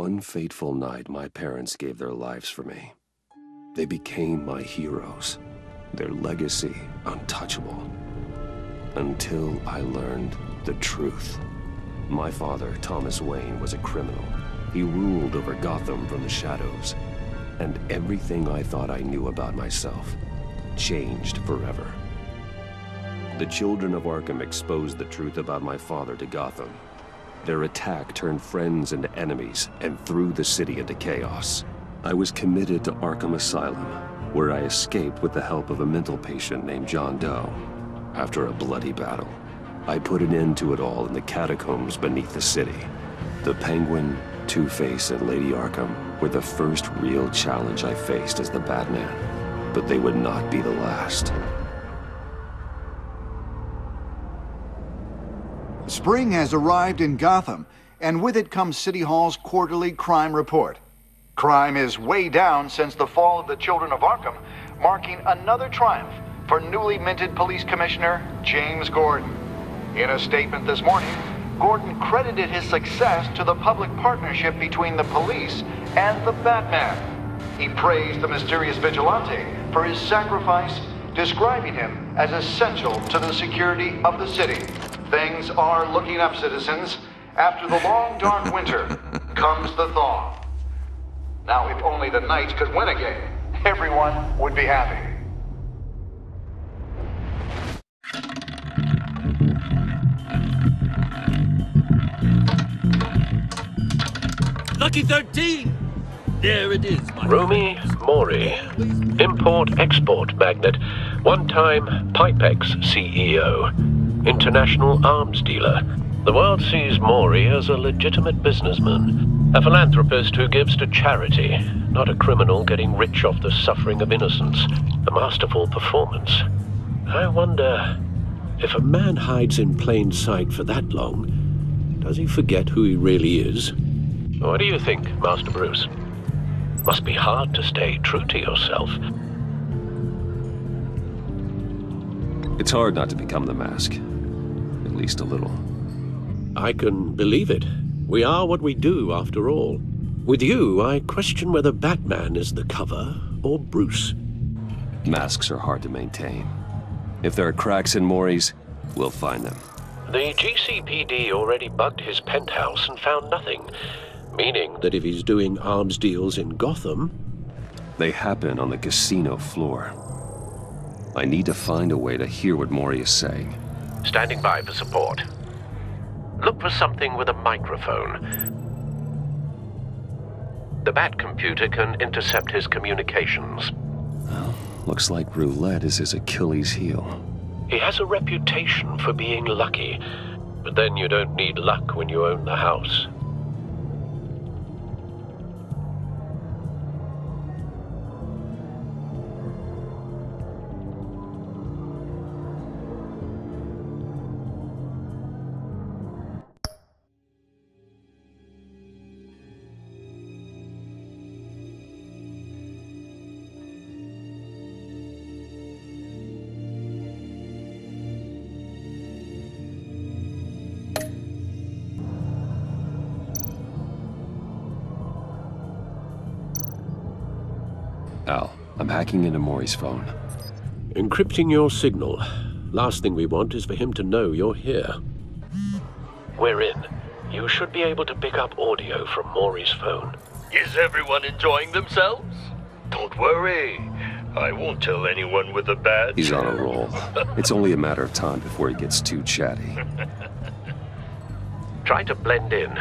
one fateful night, my parents gave their lives for me. They became my heroes, their legacy untouchable. Until I learned the truth. My father, Thomas Wayne, was a criminal. He ruled over Gotham from the shadows. And everything I thought I knew about myself changed forever. The children of Arkham exposed the truth about my father to Gotham. Their attack turned friends into enemies and threw the city into chaos. I was committed to Arkham Asylum, where I escaped with the help of a mental patient named John Doe. After a bloody battle, I put an end to it all in the catacombs beneath the city. The Penguin, Two-Face, and Lady Arkham were the first real challenge I faced as the Batman, but they would not be the last. Spring has arrived in Gotham, and with it comes City Hall's quarterly crime report. Crime is way down since the fall of the Children of Arkham, marking another triumph for newly minted Police Commissioner James Gordon. In a statement this morning, Gordon credited his success to the public partnership between the police and the Batman. He praised the mysterious vigilante for his sacrifice, describing him as essential to the security of the city. Things are looking up, citizens. After the long, dark winter comes the thaw. Now, if only the Knights could win again, everyone would be happy. Lucky 13! There it is, my Rumi Mori, import-export magnate, one-time Pipex CEO, international arms dealer. The world sees Mori as a legitimate businessman, a philanthropist who gives to charity, not a criminal getting rich off the suffering of innocence. A masterful performance. I wonder, if a man hides in plain sight for that long, does he forget who he really is? What do you think, Master Bruce? Must be hard to stay true to yourself. It's hard not to become the Mask. At least a little. I can believe it. We are what we do, after all. With you, I question whether Batman is the cover or Bruce. Masks are hard to maintain. If there are cracks in Mori's, we'll find them. The GCPD already bugged his penthouse and found nothing. Meaning that if he's doing arms deals in Gotham... They happen on the casino floor. I need to find a way to hear what Mori is saying. Standing by for support. Look for something with a microphone. The Bat computer can intercept his communications. Well, looks like roulette is his Achilles heel. He has a reputation for being lucky, but then you don't need luck when you own the house. Al, I'm hacking into Mori's phone. Encrypting your signal. Last thing we want is for him to know you're here. We're in. You should be able to pick up audio from Mori's phone. Is everyone enjoying themselves? Don't worry. I won't tell anyone with a badge. He's on a roll. It's only a matter of time before he gets too chatty. Try to blend in.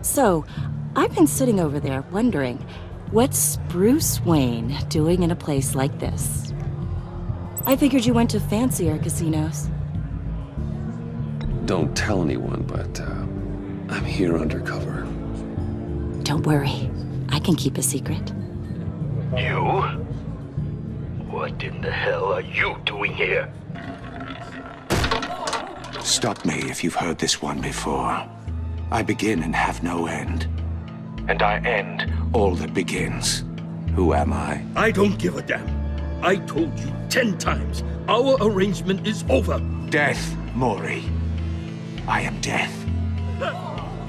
So, I've been sitting over there wondering, what's Bruce Wayne doing in a place like this? I figured you went to fancier casinos. Don't tell anyone, but I'm here undercover. Don't worry, I can keep a secret. You? What in the hell are you doing here? Stop me if you've heard this one before. I begin and have no end. And I end all that begins. Who am I? I don't give a damn. I told you 10 times, our arrangement is over. Death, Maury. I am death.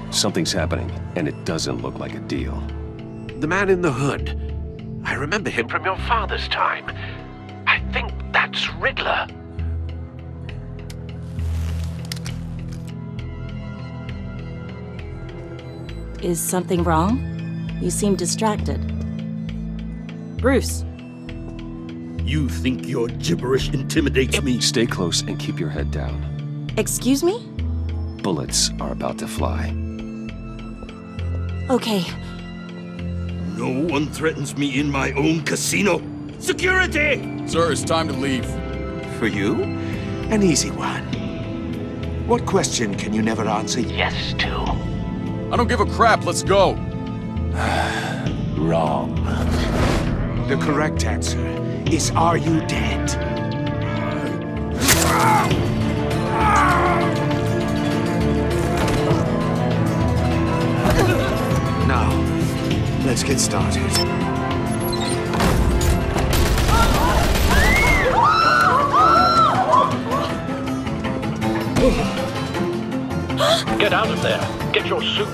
Something's happening, and it doesn't look like a deal. The man in the hood. I remember him from your father's time. I think that's Riddler. Is something wrong? You seem distracted. Bruce. You think your gibberish intimidates me? Stay close and keep your head down. Excuse me? Bullets are about to fly. Okay. No one threatens me in my own casino. Security! Sir, it's time to leave. For you? An easy one. What question can you never answer yes to? I don't give a crap, let's go. Wrong. The correct answer is, are you dead? Now, let's get started. Get out of there. Get your suit.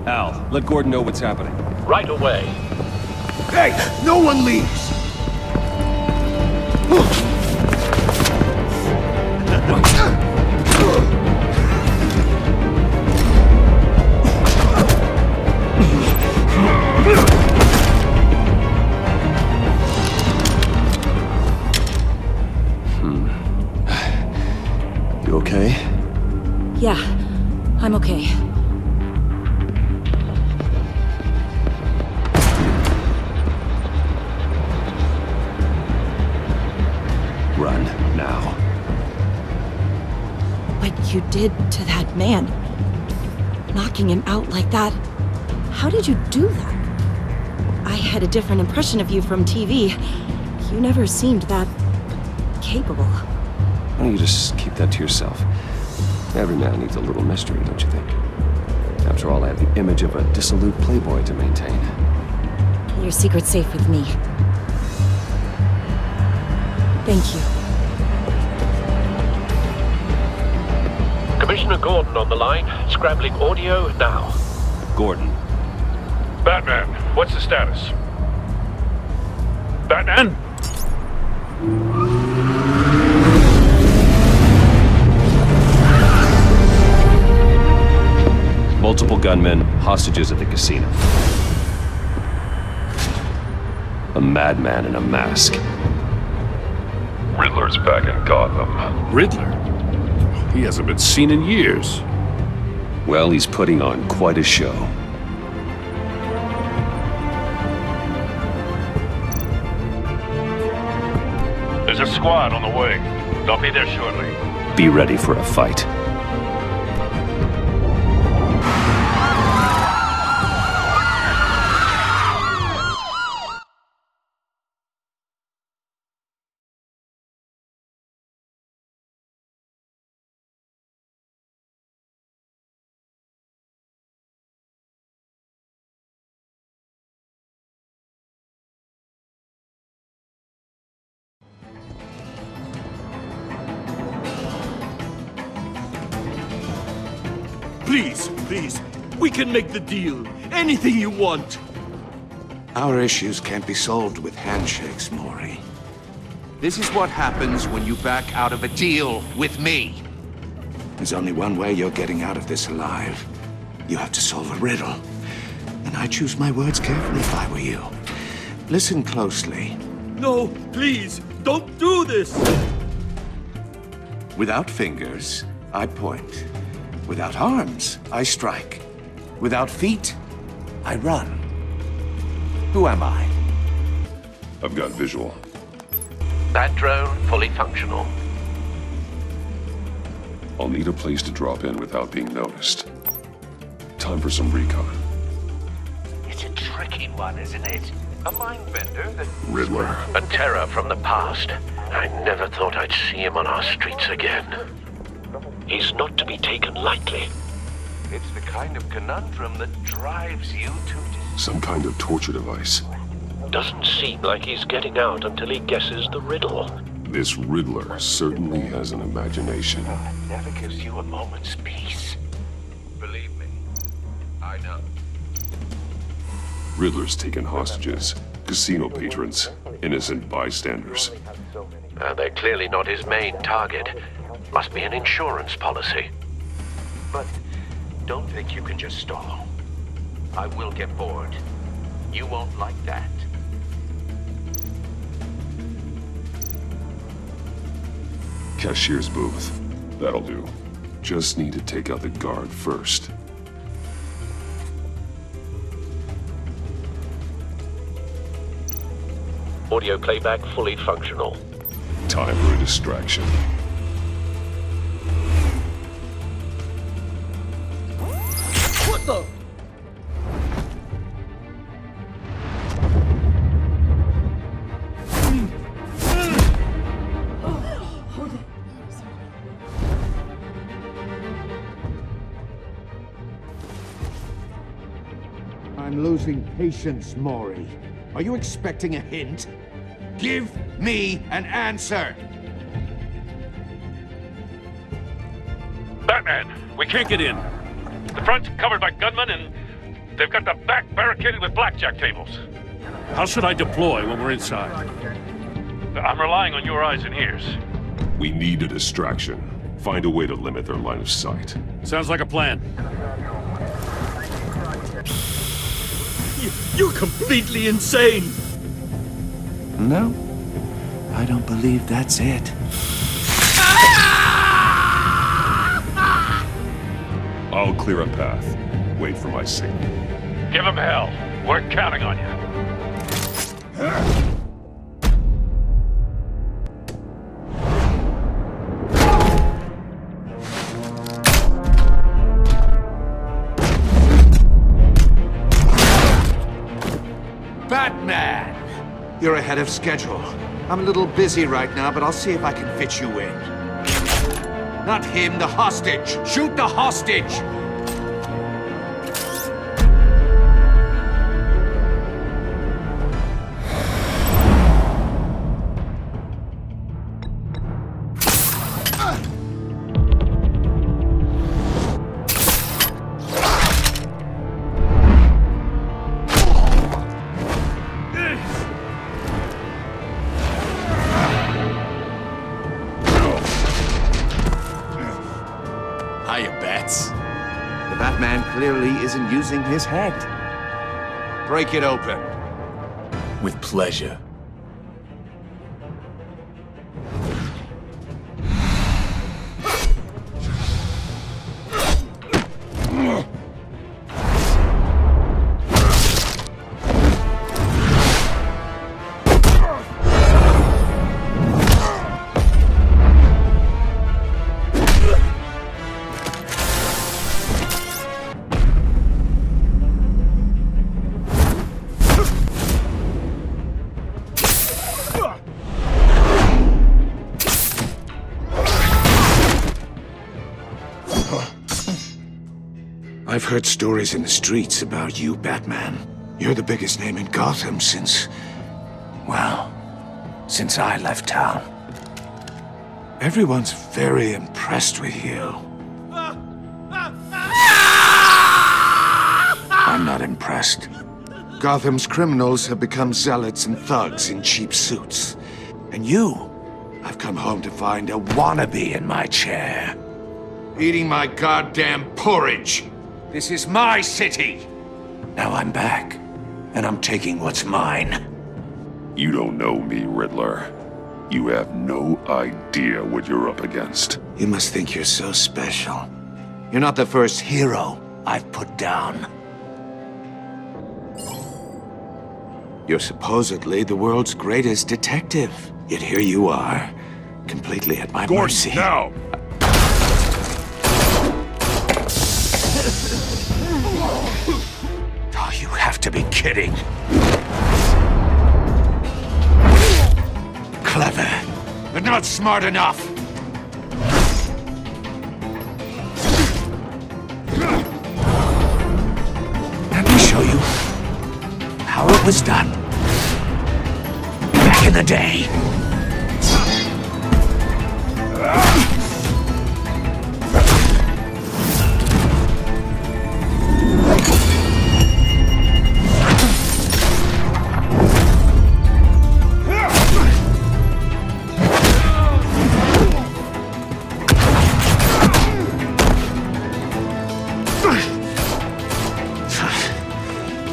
Al, let Gordon know what's happening. Right away. Hey, no one leaves! You okay? Yeah, I'm okay. Run, now. What you did to that man, knocking him out like that, how did you do that? I had a different impression of you from TV. You never seemed that capable. Why don't you just keep that to yourself? Every man needs a little mystery, don't you think? After all, I have the image of a dissolute playboy to maintain. Your secret's safe with me. Thank you. Commissioner Gordon on the line. Scrambling audio now. Gordon. Batman, what's the status? Batman? Multiple gunmen, hostages at the casino. A madman in a mask. Riddler's back in Gotham. Riddler? He hasn't been seen in years. Well, he's putting on quite a show. There's a squad on the way. They'll be there shortly. Be ready for a fight. Please, please, we can make the deal. Anything you want. Our issues can't be solved with handshakes, Maury. This is what happens when you back out of a deal with me. There's only one way you're getting out of this alive. You have to solve a riddle. And I choose my words carefully if I were you. Listen closely. No, please, don't do this. Without fingers, I point. Without arms, I strike. Without feet, I run. Who am I? I've got visual. That drone fully functional. I'll need a place to drop in without being noticed. Time for some recon. It's a trick sneaky one, isn't it? A mind bender that... Riddler. A terror from the past. I never thought I'd see him on our streets again. He's not to be taken lightly. It's the kind of conundrum that drives you to... Some kind of torture device. Doesn't seem like he's getting out until he guesses the riddle. This Riddler certainly has an imagination. It never gives you a moment's peace. Believe me, I know. Riddler's taken hostages, casino patrons, innocent bystanders. They're clearly not his main target. Must be an insurance policy. But don't think you can just stall. I will get bored. You won't like that. Cashier's booth. That'll do. Just need to take out the guard first. Audio playback fully functional. Time for a distraction. What the? I'm losing patience, Maury. Are you expecting a hint? Give me an answer! Batman, we can't get in. The front's covered by gunmen, and they've got the back barricaded with blackjack tables. How should I deploy when we're inside? I'm relying on your eyes and ears. We need a distraction. Find a way to limit their line of sight. Sounds like a plan. You're completely insane! No, I don't believe that's it. I'll clear a path. Wait for my signal. Give him hell. We're counting on you. Batman! You're ahead of schedule. I'm a little busy right now, but I'll see if I can fit you in. Not him, the hostage! Shoot the hostage! The Batman clearly isn't using his head. Break it open. With pleasure. I've heard stories in the streets about you, Batman. You're the biggest name in Gotham since... well, since I left town. Everyone's very impressed with you. I'm not impressed. Gotham's criminals have become zealots and thugs in cheap suits. And you, I've come home to find a wannabe in my chair. Eating my goddamn porridge. This is my city! Now I'm back, and I'm taking what's mine. You don't know me, Riddler. You have no idea what you're up against. You must think you're so special. You're not the first hero I've put down. You're supposedly the world's greatest detective. Yet here you are, completely at my mercy. Now! Oh, you have to be kidding. Clever, but not smart enough. Let me show you how it was done back in the day.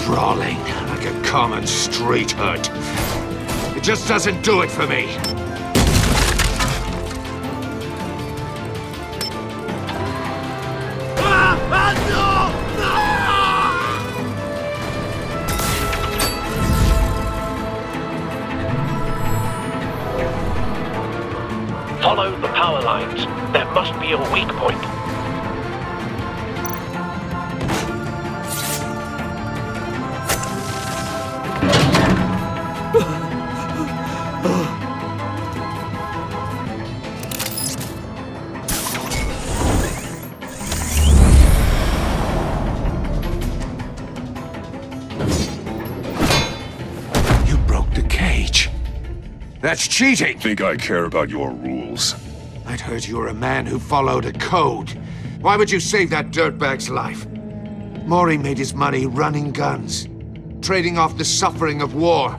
Brawling like a common street hood. It just doesn't do it for me. Follow the power lines. There must be a weak point. You broke the cage. That's cheating! Think I care about your rules? I'd heard you were a man who followed a code. Why would you save that dirtbag's life? Maury made his money running guns, trading off the suffering of war.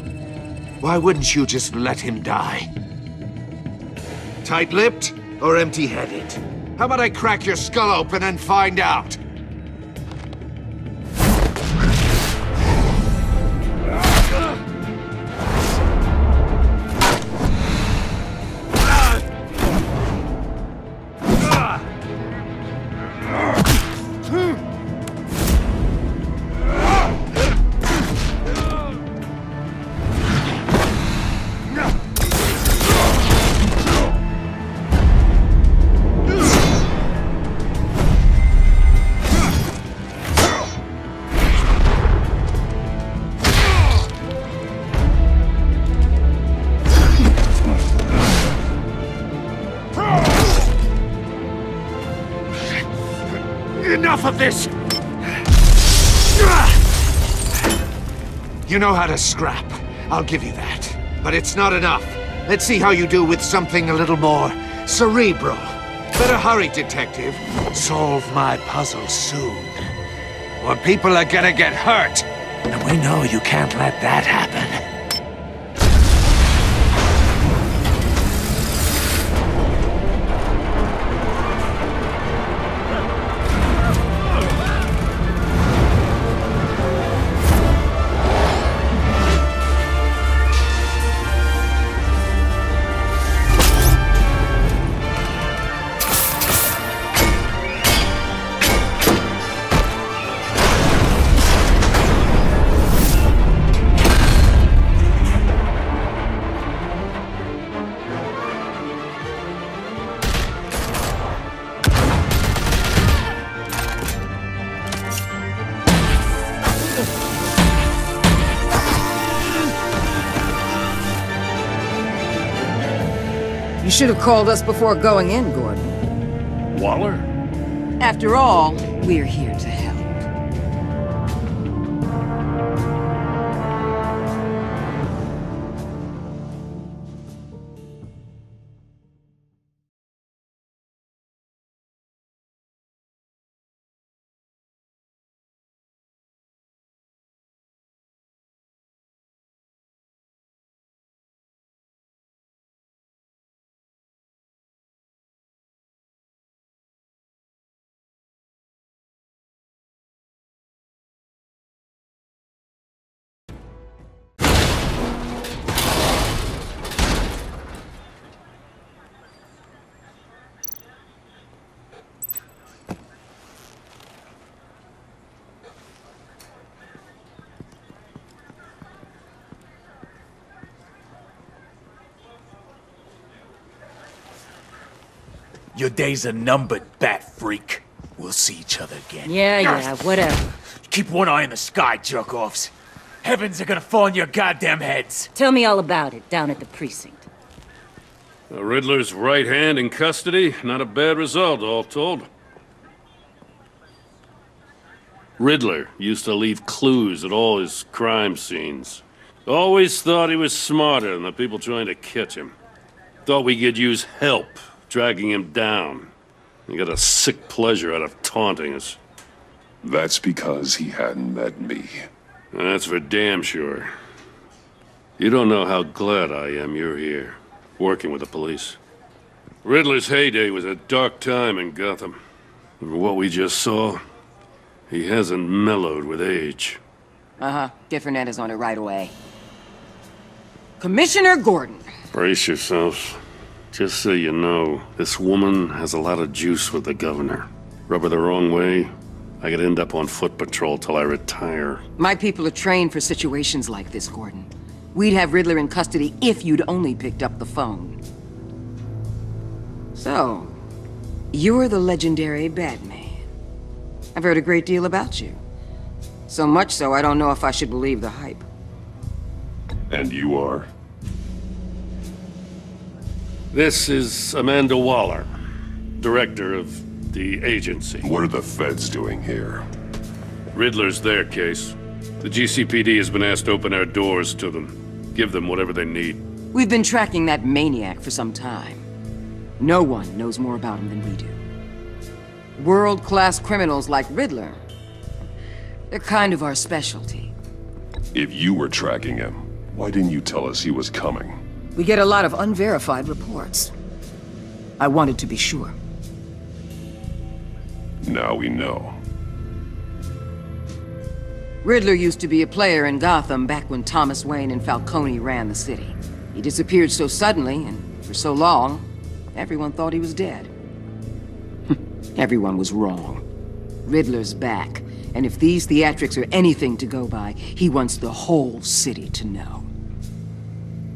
Why wouldn't you just let him die? Tight-lipped or empty-headed? How about I crack your skull open and find out? Enough of this! You know how to scrap. I'll give you that. But it's not enough. Let's see how you do with something a little more cerebral. Better hurry, detective. Solve my puzzle soon. Or people are gonna get hurt. And we know you can't let that happen. You should have called us before going in, Gordon. Waller? After all, we're here to help. Your days are numbered, bat freak. We'll see each other again. Yeah, whatever. Keep one eye in the sky, jerk-offs. Heavens are gonna fall on your goddamn heads. Tell me all about it down at the precinct. The Riddler's right hand in custody. Not a bad result, all told. Riddler used to leave clues at all his crime scenes. Always thought he was smarter than the people trying to catch him. Thought we could use help, dragging him down. He got a sick pleasure out of taunting us. That's because he hadn't met me. That's for damn sure. You don't know how glad I am you're here, working with the police. Riddler's heyday was a dark time in Gotham. And what we just saw, he hasn't mellowed with age. Get Fernandez on it right away. Commissioner Gordon. Brace yourselves. Just so you know, this woman has a lot of juice with the governor. Rub her the wrong way, I could end up on foot patrol till I retire. My people are trained for situations like this, Gordon. We'd have Riddler in custody if you'd only picked up the phone. So, you're the legendary Batman. I've heard a great deal about you. So much so, I don't know if I should believe the hype. And you are? This is Amanda Waller, director of the agency. What are the feds doing here? Riddler's their case. The GCPD has been asked to open our doors to them. Give them whatever they need. We've been tracking that maniac for some time. No one knows more about him than we do. World-class criminals like Riddler. They're kind of our specialty. If you were tracking him, why didn't you tell us he was coming? We get a lot of unverified reports. I wanted to be sure. Now we know. Riddler used to be a player in Gotham back when Thomas Wayne and Falcone ran the city. He disappeared so suddenly and for so long, everyone thought he was dead. Everyone was wrong. Riddler's back, and if these theatrics are anything to go by, he wants the whole city to know.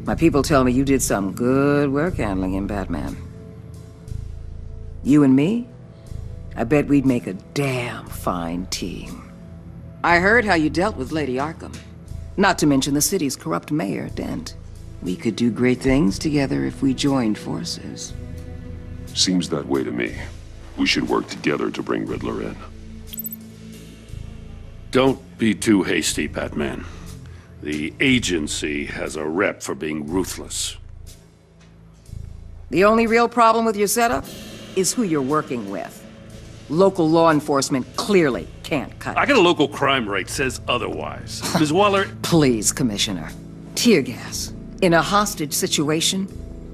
My people tell me you did some good work handling him, Batman. You and me? I bet we'd make a damn fine team. I heard how you dealt with Lady Arkham. Not to mention the city's corrupt mayor, Dent. We could do great things together if we joined forces. Seems that way to me. We should work together to bring Riddler in. Don't be too hasty, Batman. The agency has a rep for being ruthless. The only real problem with your setup is who you're working with. Local law enforcement clearly can't cut it. I got a local crime rate says otherwise. Ms. Waller... Please, Commissioner. Tear gas. In a hostage situation,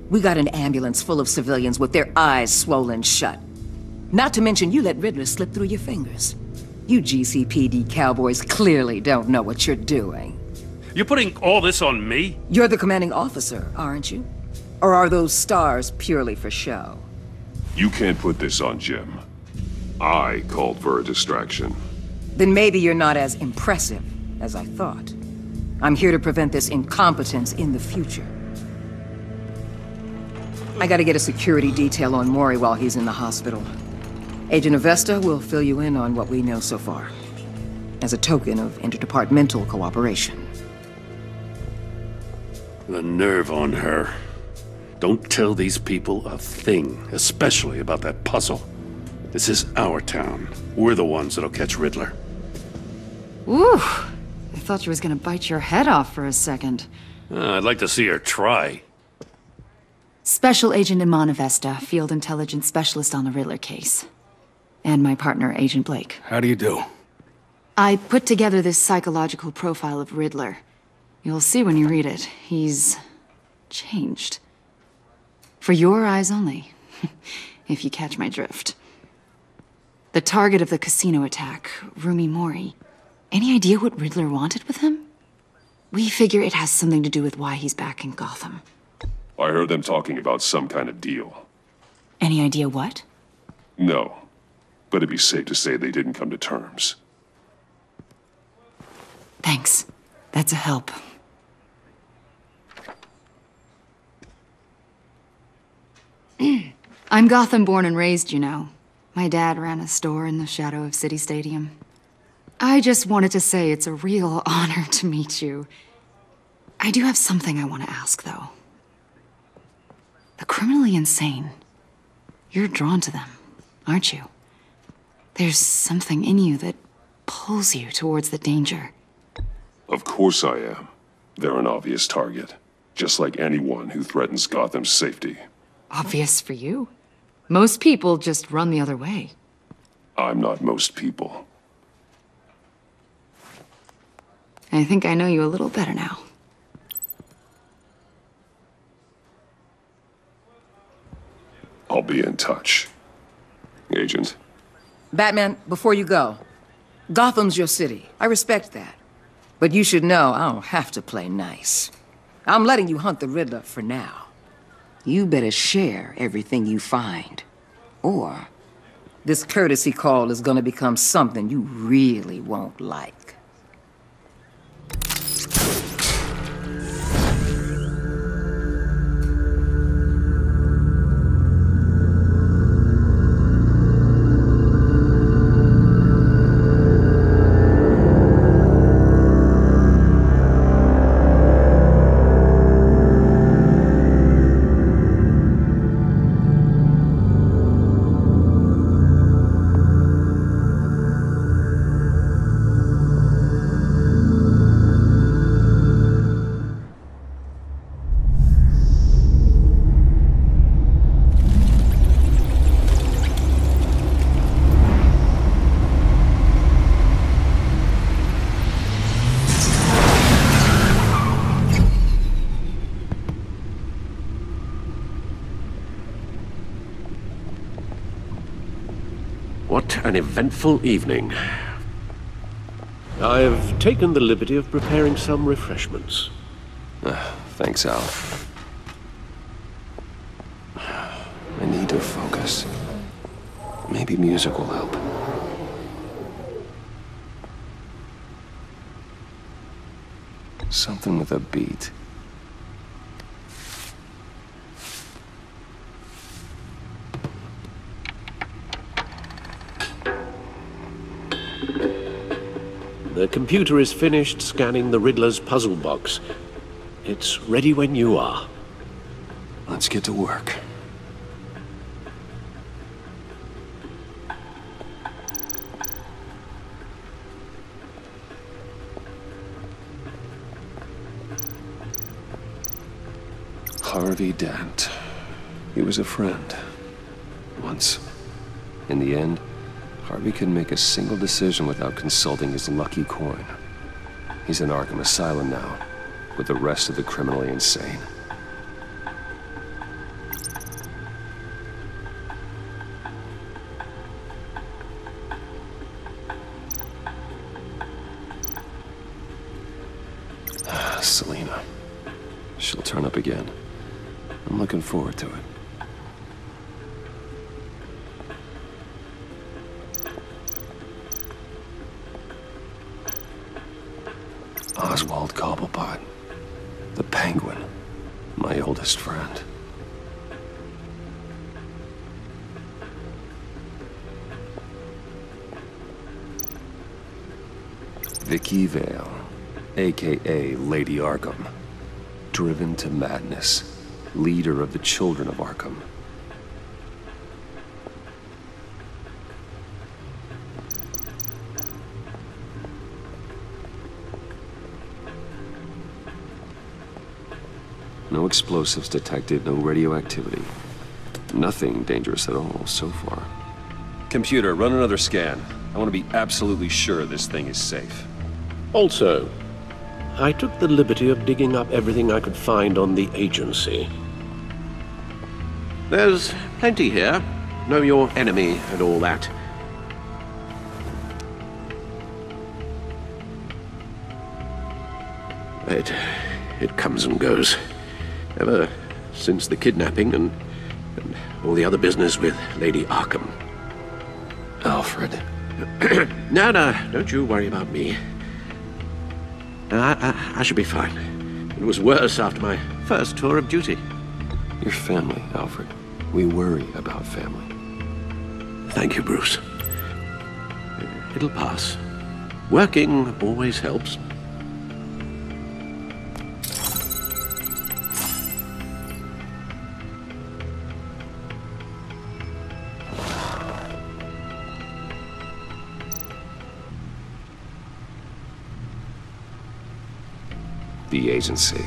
we got an ambulance full of civilians with their eyes swollen shut. Not to mention you let Riddler slip through your fingers. You GCPD cowboys clearly don't know what you're doing. You're putting all this on me? You're the commanding officer, aren't you? Or are those stars purely for show? You can't put this on Jim. I called for a distraction. Then maybe you're not as impressive as I thought. I'm here to prevent this incompetence in the future. I gotta get a security detail on Mori while he's in the hospital. Agent Avesta will fill you in on what we know so far, as a token of interdepartmental cooperation. The nerve on her. Don't tell these people a thing, especially about that puzzle. This is our town. We're the ones that'll catch Riddler. Ooh, I thought she was gonna bite your head off for a second. I'd like to see her try. Special Agent Iman Avesta, Field Intelligence Specialist on the Riddler case. And my partner, Agent Blake. How do you do? I put together this psychological profile of Riddler. You'll see when you read it. He's changed. For your eyes only, if you catch my drift. The target of the casino attack, Rumi Mori. Any idea what Riddler wanted with him? We figure it has something to do with why he's back in Gotham. I heard them talking about some kind of deal. Any idea what? No, but it'd be safe to say they didn't come to terms. Thanks. That's a help. I'm Gotham born and raised, you know. My dad ran a store in the shadow of City Stadium. I just wanted to say it's a real honor to meet you. I do have something I want to ask, though. The criminally insane. You're drawn to them, aren't you? There's something in you that pulls you towards the danger. Of course I am. They're an obvious target, just like anyone who threatens Gotham's safety. Obvious for you. Most people just run the other way. I'm not most people. I think I know you a little better now. I'll be in touch. Agent. Batman, before you go, Gotham's your city. I respect that. But you should know I don't have to play nice. I'm letting you hunt the Riddler for now. You better share everything you find. Or this courtesy call is gonna become something you really won't like. What an eventful evening. I've taken the liberty of preparing some refreshments. Thanks, Al. I need to focus. Maybe music will help. Something with a beat. The computer is finished scanning the Riddler's puzzle box. It's ready when you are. Let's get to work. Harvey Dent. He was a friend. Once. In the end, Harvey couldn't make a single decision without consulting his lucky coin. He's in Arkham Asylum now, with the rest of the criminally insane. Selina. She'll turn up again. I'm looking forward to it. Oswald Cobblepot, the Penguin, my oldest friend. Vicky Vale, aka Lady Arkham, driven to madness, leader of the Children of Arkham. No explosives detected, no radioactivity. Nothing dangerous at all so far. Computer, run another scan. I want to be absolutely sure this thing is safe. Also, I took the liberty of digging up everything I could find on the agency. There's plenty here. Know your enemy and all that. It comes and goes. Ever since the kidnapping and all the other business with Lady Arkham. Alfred. No, don't you worry about me. I should be fine. It was worse after my first tour of duty. Your family, Alfred. We worry about family. Thank you, Bruce. It'll pass. Working always helps. The agency.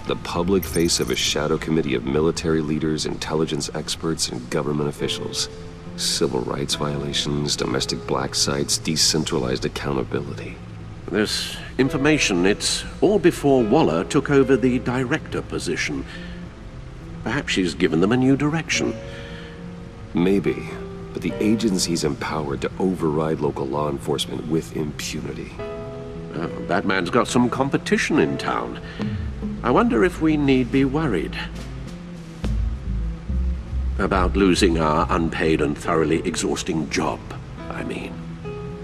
The public face of a shadow committee of military leaders, intelligence experts, and government officials. Civil rights violations, domestic black sites, decentralized accountability. This information, it's all before Waller took over the director position. Perhaps she's given them a new direction. Maybe, but the agency's empowered to override local law enforcement with impunity. Batman's got some competition in town. I wonder if we need be worried about losing our unpaid and thoroughly exhausting job, I mean.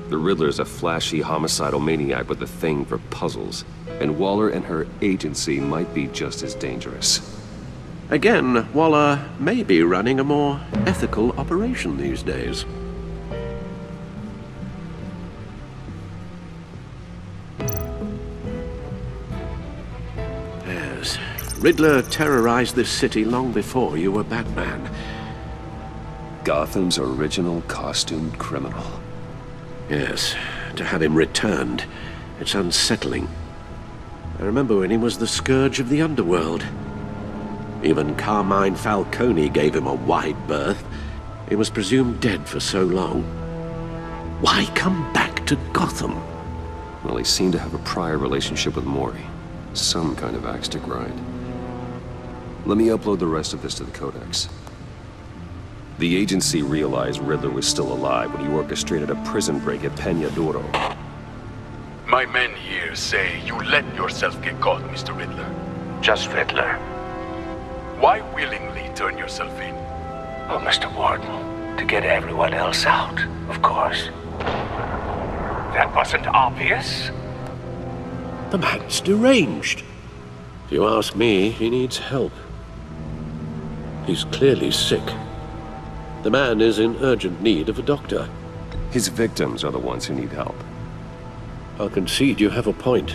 The Riddler's a flashy homicidal maniac with a thing for puzzles, and Waller and her agency might be just as dangerous. Again, Waller may be running a more ethical operation these days. Yes, Riddler terrorized this city long before you were Batman. Gotham's original costumed criminal. Yes, to have him returned, it's unsettling. I remember when he was the scourge of the underworld. Even Carmine Falcone gave him a wide berth. He was presumed dead for so long. Why come back to Gotham? Well, he seemed to have a prior relationship with Mori. Some kind of axe to grind. Let me upload the rest of this to the Codex. The agency realized Riddler was still alive when he orchestrated a prison break at Peñadoro. My men here say you let yourself get caught, Mr. Riddler. Just Riddler. Why willingly turn yourself in? Oh, Mr. Warden, to get everyone else out, of course. That wasn't obvious? The man's deranged. If you ask me, he needs help. He's clearly sick. The man is in urgent need of a doctor. His victims are the ones who need help. I'll concede you have a point.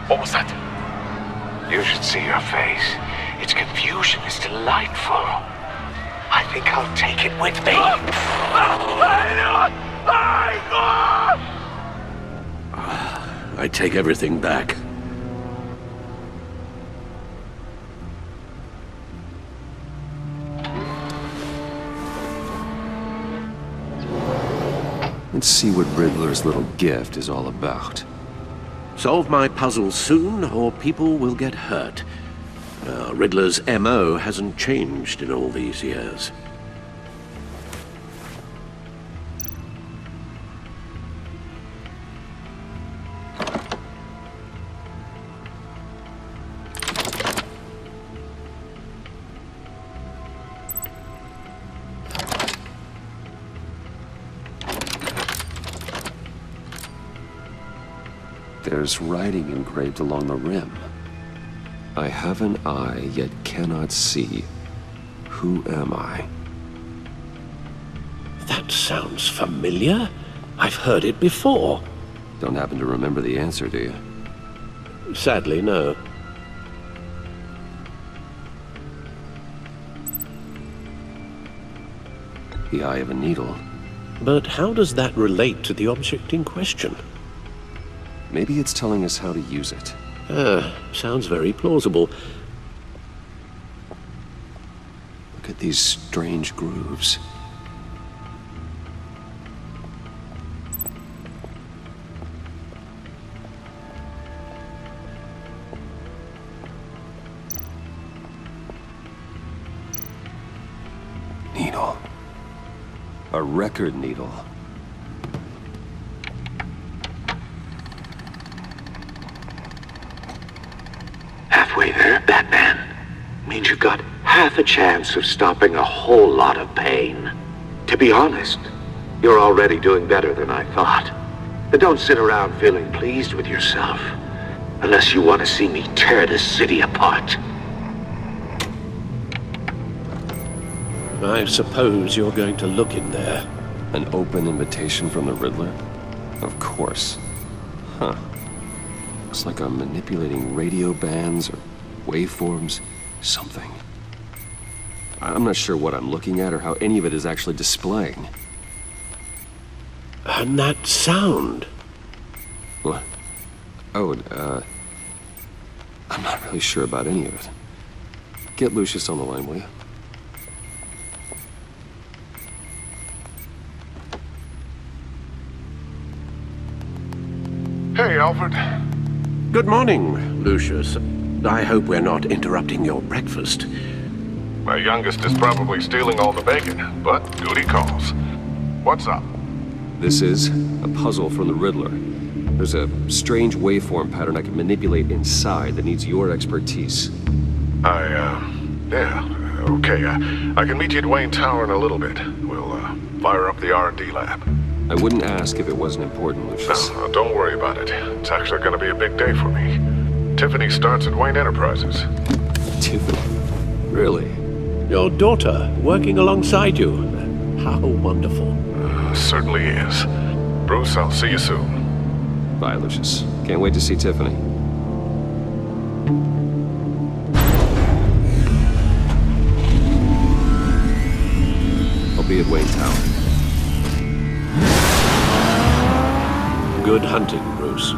What was that? You should see your face. Its confusion is delightful. I think I'll take it with me. I take everything back. Let's see what Riddler's little gift is all about. Solve my puzzle soon, or people will get hurt. Riddler's MO hasn't changed in all these years. There's writing engraved along the rim. I have an eye, yet cannot see. Who am I? That sounds familiar. I've heard it before. Don't happen to remember the answer, do you? Sadly, no. The eye of a needle. But how does that relate to the object in question? Maybe it's telling us how to use it. Sounds very plausible. Look at these strange grooves. Needle. A record needle. Halfway there, Batman. Means you've got half a chance of stopping a whole lot of pain. To be honest, you're already doing better than I thought. But don't sit around feeling pleased with yourself. Unless you want to see me tear this city apart. I suppose you're going to look in there. An open invitation from the Riddler? Of course. Huh. Looks like I'm manipulating radio bands or waveforms, something. I'm not sure what I'm looking at or how any of it is actually displaying. And that sound? What? Oh, I'm not really sure about any of it. Get Lucius on the line, will you? Hey, Alfred. Good morning, Lucius. I hope we're not interrupting your breakfast. My youngest is probably stealing all the bacon, but duty calls. What's up? This is a puzzle from the Riddler. There's a strange waveform pattern I can manipulate inside that needs your expertise. Yeah, okay. I can meet you at Wayne Tower in a little bit. We'll, fire up the R&D lab. I wouldn't ask if it wasn't important, Lucius. No, don't worry about it. It's actually gonna be a big day for me. Tiffany starts at Wayne Enterprises. Tiffany? Really? Your daughter, working alongside you. How wonderful. Certainly is. Bruce, I'll see you soon. Bye, Lucius. Can't wait to see Tiffany. I'll be at Wayne Tower. Good hunting, Bruce.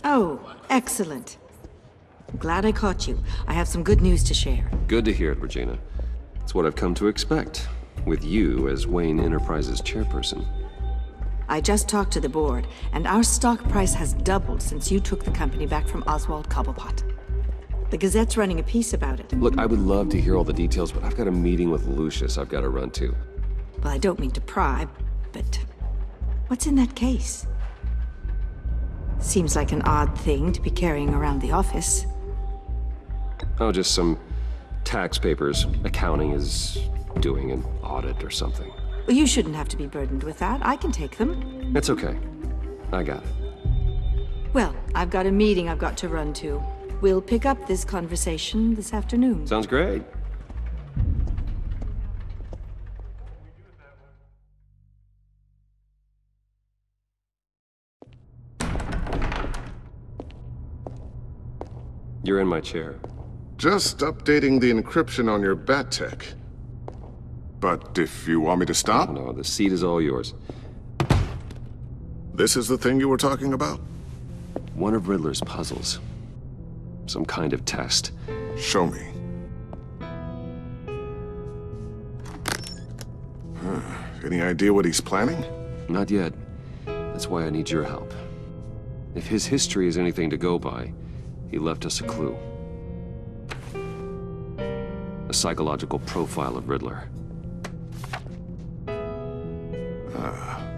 Oh, excellent. Glad I caught you. I have some good news to share. Good to hear it, Regina. It's what I've come to expect, with you as Wayne Enterprises chairperson. I just talked to the board, and our stock price has doubled since you took the company back from Oswald Cobblepot. The Gazette's running a piece about it. Look, I would love to hear all the details, but I've got a meeting with Lucius I've got to run to. Well, I don't mean to pry, but what's in that case? Seems like an odd thing to be carrying around the office. Oh, just some tax papers. Accounting is doing an audit or something. Well, you shouldn't have to be burdened with that. I can take them. It's okay. I got it. Well, I've got a meeting I've got to run to. We'll pick up this conversation this afternoon. Sounds great. You're in my chair. Just updating the encryption on your bat tech. But if you want me to stop? No, the seat is all yours. This is the thing you were talking about? One of Riddler's puzzles. Some kind of test. Show me. Any idea what he's planning? Not yet. That's why I need your help. If his history is anything to go by, he left us a clue. A psychological profile of Riddler.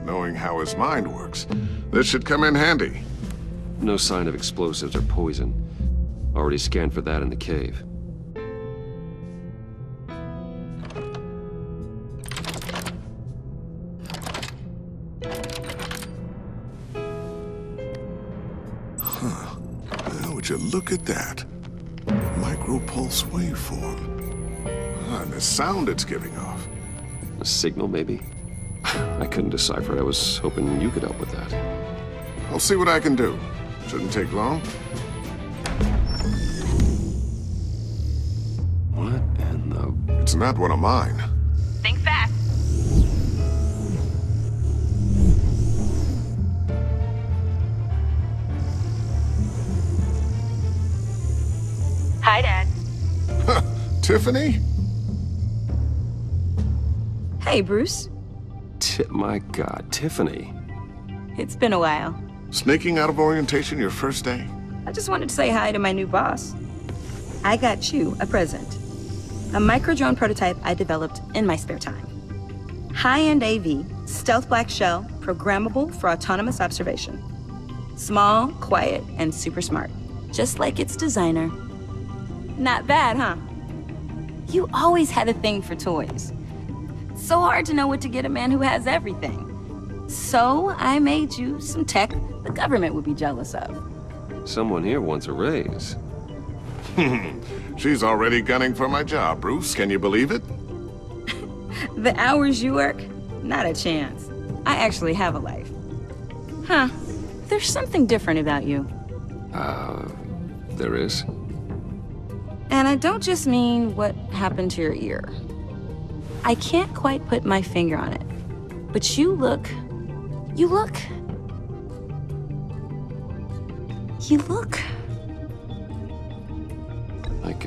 Knowing how his mind works, this should come in handy. No sign of explosives or poison. Already scanned for that in the cave. Would you look at that? Micropulse waveform. And the sound it's giving off. A signal, maybe? I couldn't decipher it. I was hoping you could help with that. I'll see what I can do. Shouldn't take long. What in the... It's not one of mine. Think fast. Hi, Dad. Tiffany? Hey, Bruce. My God, Tiffany. It's been a while. Sneaking out of orientation your first day? I just wanted to say hi to my new boss. I got you a present. A micro-drone prototype I developed in my spare time. High-end AV, Stealth black shell, programmable for autonomous observation. Small, quiet, and super smart. Just like its designer. Not bad, huh? You always had a thing for toys. So hard to know what to get a man who has everything. So I made you some tech the government would be jealous of. Someone here wants a raise. She's already gunning for my job, Bruce. Can you believe it? The hours you work? Not a chance. I actually have a life. Huh. There's something different about you. There is? And I don't just mean what happened to your ear. I can't quite put my finger on it. But you look... Like,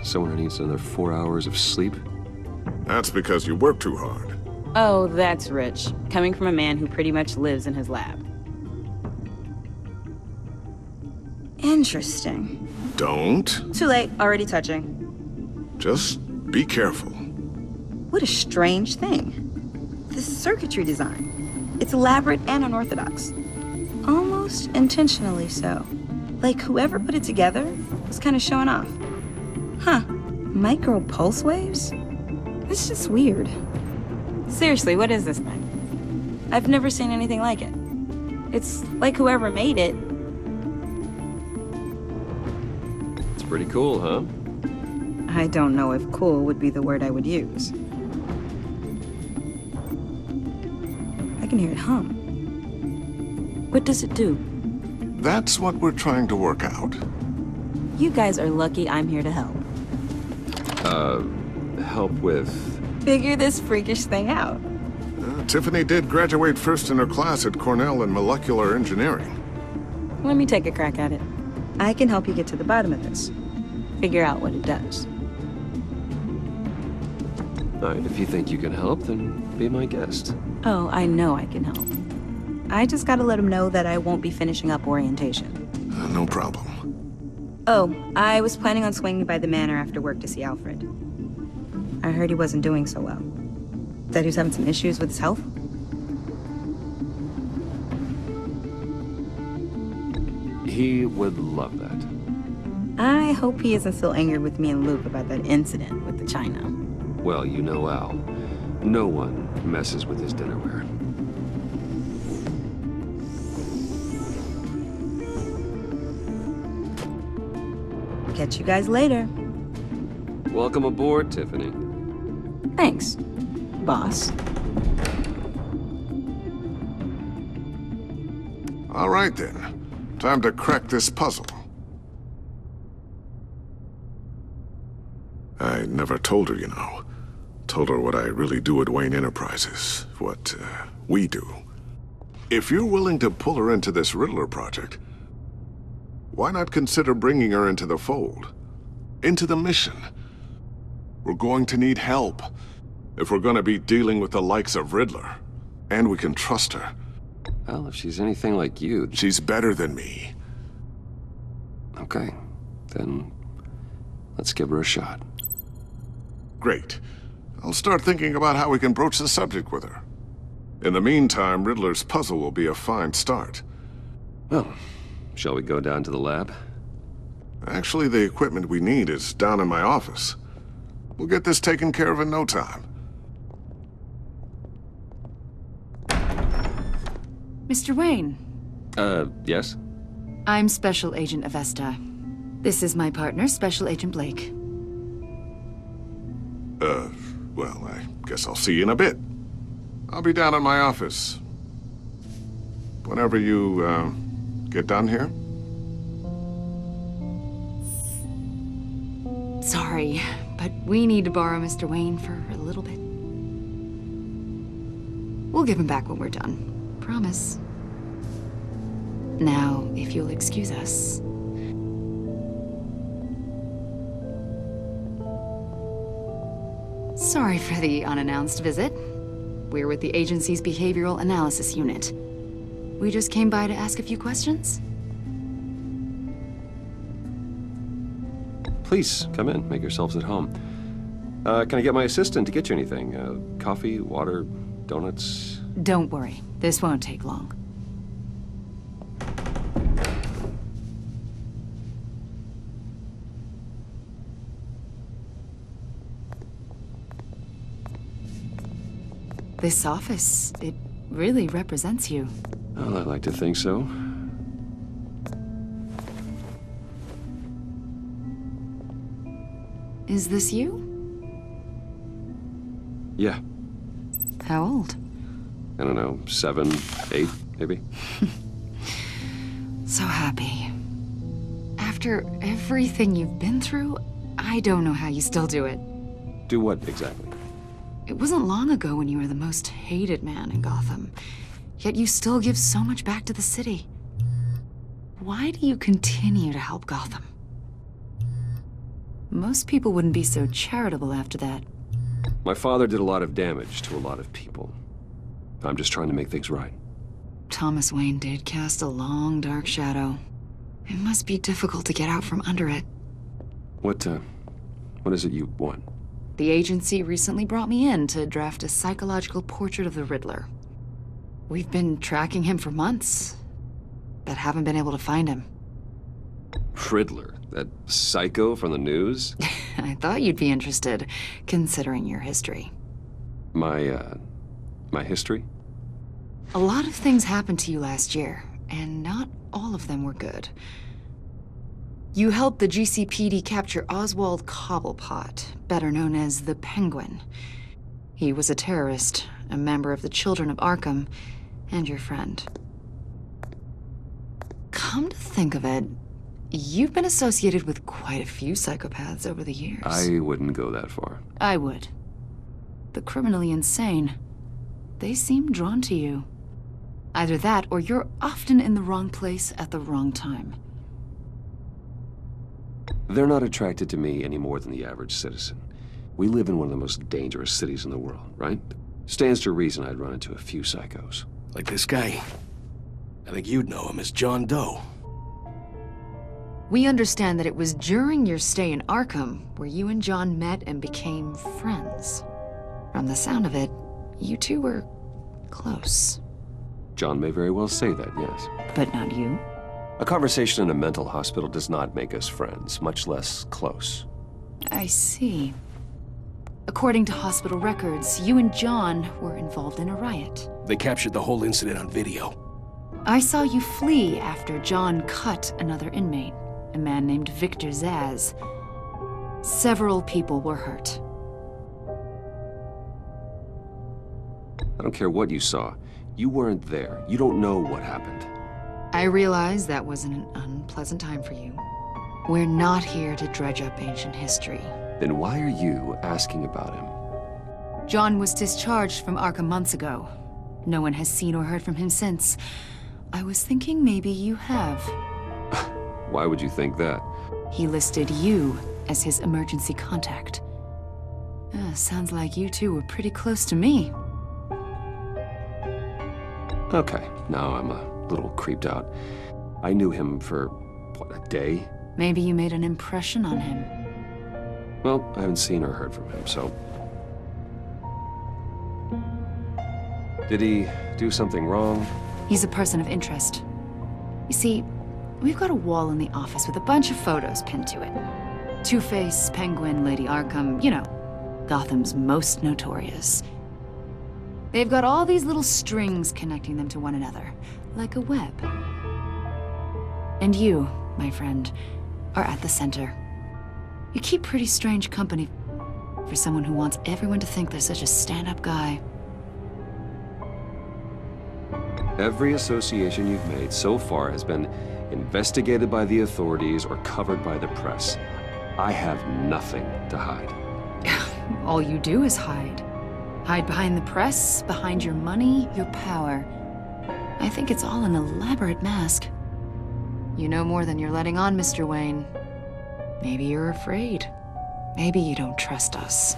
someone who needs another 4 hours of sleep? That's because you work too hard. Oh, that's rich. Coming from a man who pretty much lives in his lab. Interesting. Don't. Too late, already touching. Just be careful. What a strange thing. This circuitry design. It's elaborate and unorthodox. Almost intentionally so. Like whoever put it together was kind of showing off. Huh. Micro pulse waves? It's just weird. Seriously, what is this thing? I've never seen anything like it. It's like whoever made it. It's pretty cool, huh? I don't know if cool would be the word I would use. I can hear it hum. What does it do? That's what we're trying to work out. You guys are lucky I'm here to help. Help with... Figure this freakish thing out. Tiffany did graduate first in her class at Cornell in molecular engineering. Let me take a crack at it. I can help you get to the bottom of this. Figure out what it does. All right, if you think you can help, then be my guest. Oh, I know I can help. I just gotta let him know that I won't be finishing up orientation. No problem. Oh, I was planning on swinging by the manor after work to see Alfred. I heard he wasn't doing so well. That he was having some issues with his health? He would love that. I hope he isn't still angered with me and Luke about that incident with the china. Well, you know Al. No one messes with his dinnerware. Catch you guys later. Welcome aboard, Tiffany. Thanks, boss. All right, then. Time to crack this puzzle. I never told her, you know. Told her what I really do at Wayne Enterprises. What, we do. If you're willing to pull her into this Riddler project, why not consider bringing her into the fold? Into the mission? We're going to need help if we're going to be dealing with the likes of Riddler. And we can trust her. Well, if she's anything like you... She's better than me. Okay, then let's give her a shot. Great. I'll start thinking about how we can broach the subject with her. In the meantime, Riddler's puzzle will be a fine start. Well, shall we go down to the lab? Actually, the equipment we need is down in my office. We'll get this taken care of in no time. Mr. Wayne. Yes? I'm Special Agent Avesta. This is my partner, Special Agent Blake. Well, I guess I'll see you in a bit. I'll be down in my office. Whenever you, get done here. Sorry, but we need to borrow Mr. Wayne for a little bit. We'll give him back when we're done. Promise. Now, if you'll excuse us. Sorry for the unannounced visit. We're with the agency's behavioral analysis unit. We just came by to ask a few questions. Please, come in. Make yourselves at home. Can I get my assistant to get you anything? Coffee, water, donuts? Don't worry, this won't take long. This office, it really represents you. Well, I like to think so. Is this you? Yeah. How old? I don't know, 7, 8, maybe? So happy. After everything you've been through, I don't know how you still do it. Do what, exactly? It wasn't long ago when you were the most hated man in Gotham, yet you still give so much back to the city. Why do you continue to help Gotham? Most people wouldn't be so charitable after that. My father did a lot of damage to a lot of people. I'm just trying to make things right. Thomas Wayne did cast a long, dark shadow. It must be difficult to get out from under it. What is it you want? The agency recently brought me in to draft a psychological portrait of the Riddler. We've been tracking him for months, but haven't been able to find him. Riddler? That psycho from the news? I thought you'd be interested, considering your history. My history? A lot of things happened to you last year, and not all of them were good. You helped the GCPD capture Oswald Cobblepot, better known as the Penguin. He was a terrorist, a member of the Children of Arkham, and your friend. Come to think of it, you've been associated with quite a few psychopaths over the years. I wouldn't go that far. I would. The criminally insane. They seem drawn to you. Either that, or you're often in the wrong place at the wrong time. They're not attracted to me any more than the average citizen. We live in one of the most dangerous cities in the world, right? Stands to reason I'd run into a few psychos. Like this guy. I think you'd know him as John Doe. We understand that it was during your stay in Arkham where you and John met and became friends. From the sound of it, you two were close. John may very well say that, yes. But not you? A conversation in a mental hospital does not make us friends, much less close. I see. According to hospital records, you and John were involved in a riot. They captured the whole incident on video. I saw you flee after John cut another inmate, a man named Victor Zsasz. Several people were hurt. I don't care what you saw. You weren't there. You don't know what happened. I realize that was an unpleasant time for you. We're not here to dredge up ancient history. Then why are you asking about him? John was discharged from Arkham months ago. No one has seen or heard from him since. I was thinking maybe you have. Why would you think that? He listed you as his emergency contact. Sounds like you two were pretty close to me. Okay, now I'm a little creeped out. I knew him for, what, a day? Maybe you made an impression on him. Well, I haven't seen or heard from him, so... Did he do something wrong? He's a person of interest. You see, we've got a wall in the office with a bunch of photos pinned to it. Two-Face, Penguin, Lady Arkham, you know, Gotham's most notorious. They've got all these little strings connecting them to one another, like a web. And you, my friend, are at the center. You keep pretty strange company for someone who wants everyone to think they're such a stand-up guy. Every association you've made so far has been investigated by the authorities or covered by the press. I have nothing to hide. All you do is hide. Hide behind the press, behind your money, your power. I think it's all an elaborate mask. You know more than you're letting on, Mr. Wayne. Maybe you're afraid. Maybe you don't trust us.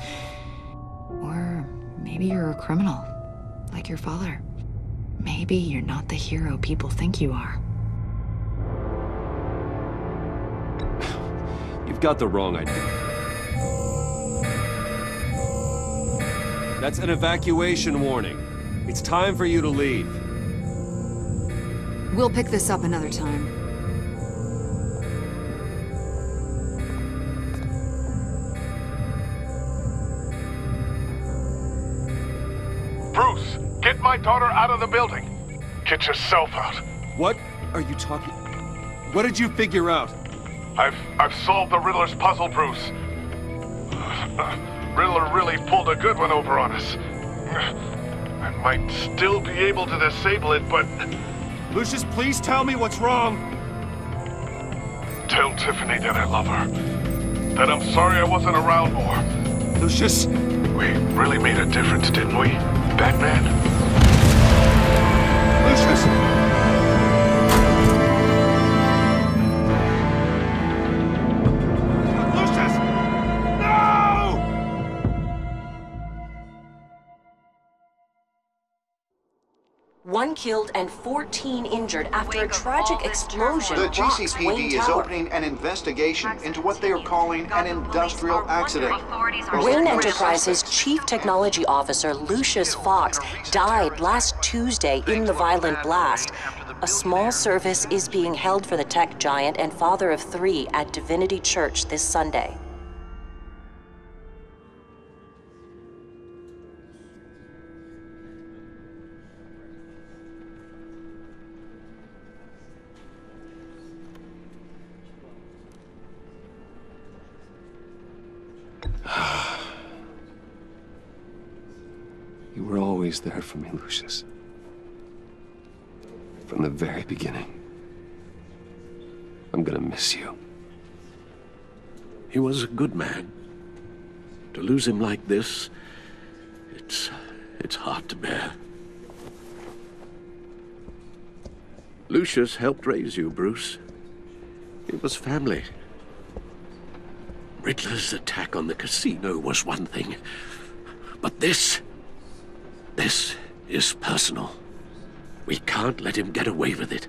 Or maybe you're a criminal, like your father. Maybe you're not the hero people think you are. You've got the wrong idea. That's an evacuation warning. It's time for you to leave. We'll pick this up another time. Bruce, get my daughter out of the building. Get yourself out. What are you talking? What did you figure out? I've solved the Riddler's puzzle, Bruce. Riddler really pulled a good one over on us. I might still be able to disable it, but... Lucius, please tell me what's wrong. Tell Tiffany that I love her. That I'm sorry I wasn't around more. Lucius! We really made a difference, didn't we, Batman? Lucius! One killed and 14 injured after a tragic explosion. The rocks GCPD Wayne is Tower. opening an investigation into what they are calling an industrial accident. Wayne Enterprises' Chief Technology Officer Lucius Fox died last Tuesday in the violent blast. A small service is being held for the tech giant and father of 3 at Divinity Church this Sunday. You were always there for me, Lucius. From the very beginning. I'm gonna miss you. He was a good man. To lose him like this, it's hard to bear. Lucius helped raise you, Bruce. It was family. Riddler's attack on the casino was one thing, but this is personal. We can't let him get away with it.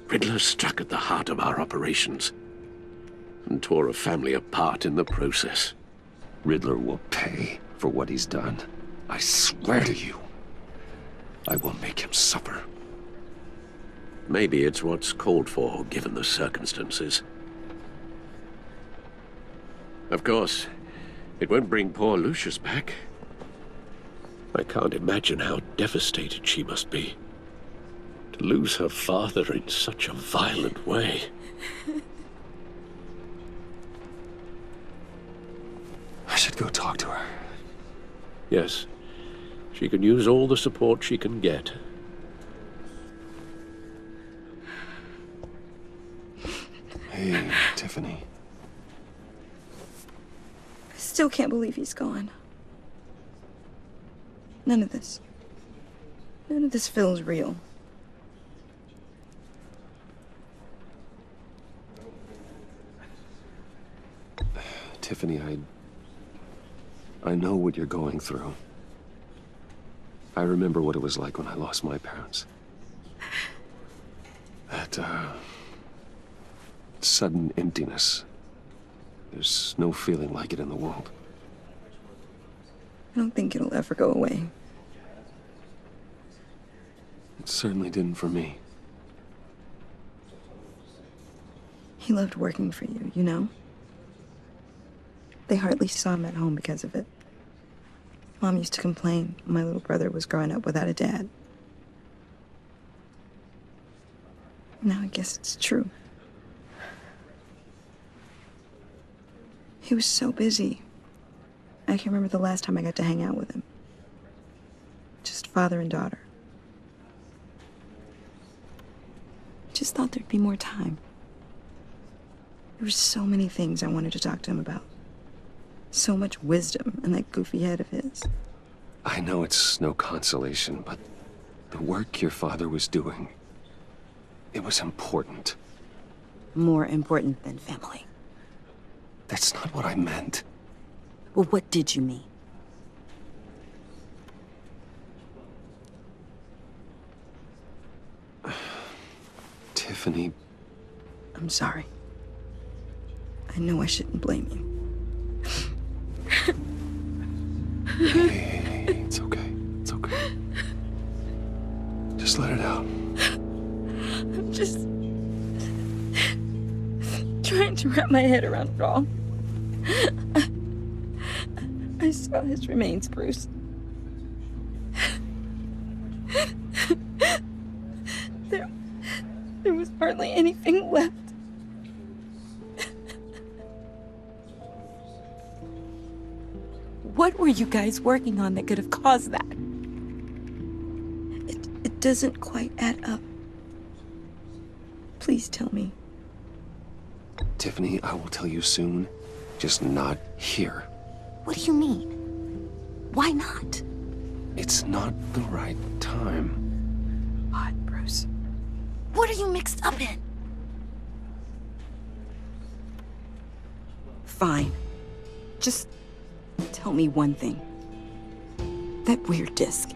Riddler struck at the heart of our operations and tore a family apart in the process. Riddler will pay for what he's done. I swear to you, I will make him suffer. Maybe it's what's called for, given the circumstances. Of course, it won't bring poor Lucius back. I can't imagine how devastated she must be. To lose her father in such a violent way. I should go talk to her. Yes, she can use all the support she can get. Hey, Tiffany. I still can't believe he's gone. None of this feels real. Tiffany, I know what you're going through. I remember what it was like when I lost my parents. That, sudden emptiness. There's no feeling like it in the world. I don't think it'll ever go away. It certainly didn't for me. He loved working for you, you know? They hardly saw him at home because of it. Mom used to complain when my little brother was growing up without a dad. Now I guess it's true. He was so busy. I can't remember the last time I got to hang out with him. Just father and daughter. Just thought there'd be more time. There were so many things I wanted to talk to him about. So much wisdom in that goofy head of his. I know it's no consolation, but the work your father was doing, it was important. More important than family. That's not what I meant. Well, what did you mean? Tiffany. I'm sorry. I know I shouldn't blame you. Hey, it's okay. It's okay. just trying to wrap my head around it all. I saw his remains, Bruce. There was hardly anything left. What were you guys working on that could have caused that? It doesn't quite add up. Please tell me. Tiffany, I will tell you soon. Just not here. What do you mean? Why not? It's not the right time. God, Bruce. What are you mixed up in? Fine. Just tell me one thing. That weird disc.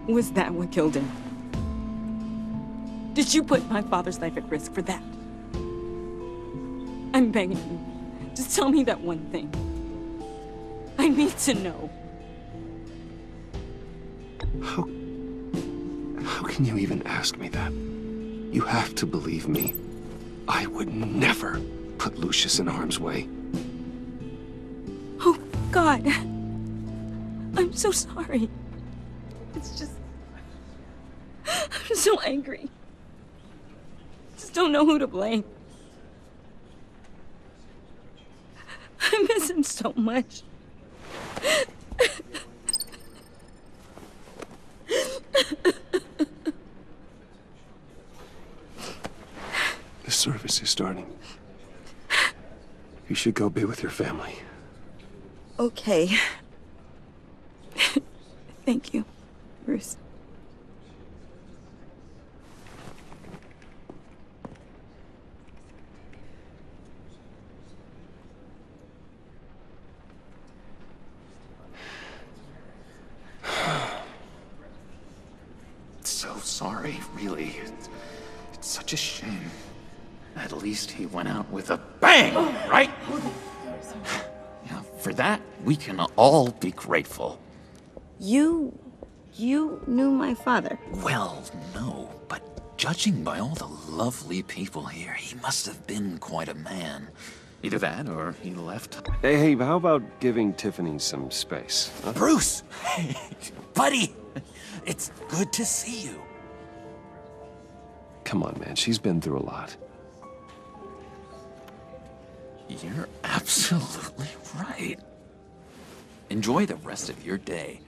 Was that what killed him? Did you put my father's life at risk for that? I'm begging you. Just tell me that one thing. I need to know. How can you even ask me that? You have to believe me. I would never put Lucius in harm's way. Oh, God. I'm so sorry. It's just... I'm so angry. Just don't know who to blame. I miss him so much. The service is starting. You should go be with your family. Okay. Thank you, Bruce. So sorry, really. It's such a shame. At least he went out with a bang, right? Yeah, for that, we can all be grateful. You knew my father. Well, no, but judging by all the lovely people here, he must have been quite a man. Either that, or he left. Hey, how about giving Tiffany some space? Huh? Bruce! Hey, buddy! It's good to see you. Come on, man. She's been through a lot. You're absolutely right. Enjoy the rest of your day.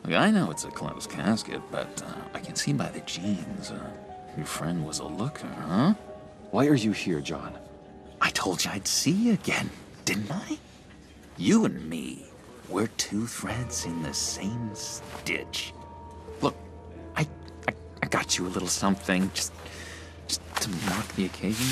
Look, I know it's a closed casket, but I can see by the jeans, your friend was a looker, huh? Why are you here, John? I told you I'd see you again, didn't I? You and me, we're two threads in the same stitch. Look, I got you a little something, just to mark the occasion.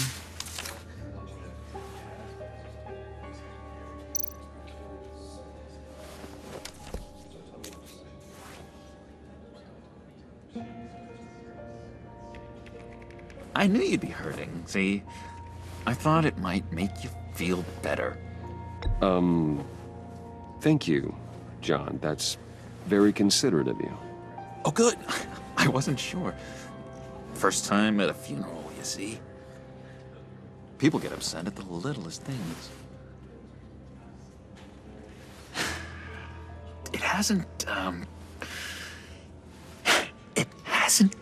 I knew you'd be hurting, see? I thought it might make you feel better. Thank you, John. That's very considerate of you. Oh, good. I wasn't sure. First time at a funeral, you see. People get upset at the littlest things. It hasn't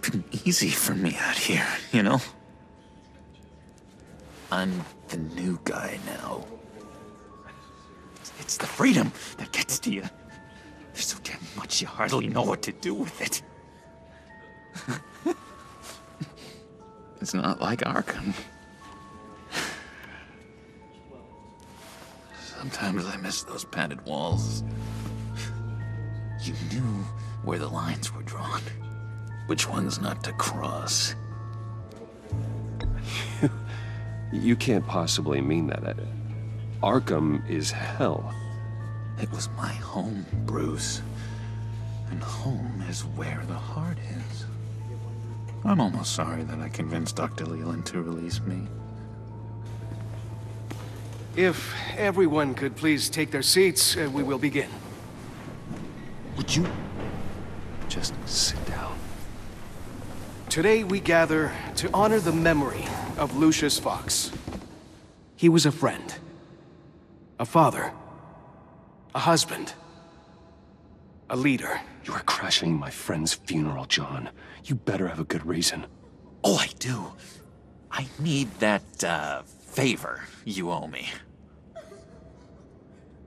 been easy for me out here, you know? I'm the new guy now. It's the freedom that gets to you. There's so damn much you hardly know what to do with it. It's not like Arkham. Sometimes I miss those padded walls. You knew where the lines were drawn. Which ones not to cross. You can't possibly mean that. Arkham is hell. It was my home, Bruce. And home is where the heart is. I'm almost sorry that I convinced Dr. Leland to release me. If everyone could please take their seats, we will begin. Would you Just sit down. Today we gather to honor the memory of Lucius Fox. He was a friend, a father, a husband, a leader. You are crashing my friend's funeral, John. You better have a good reason. Oh, I do. I need that, favor you owe me.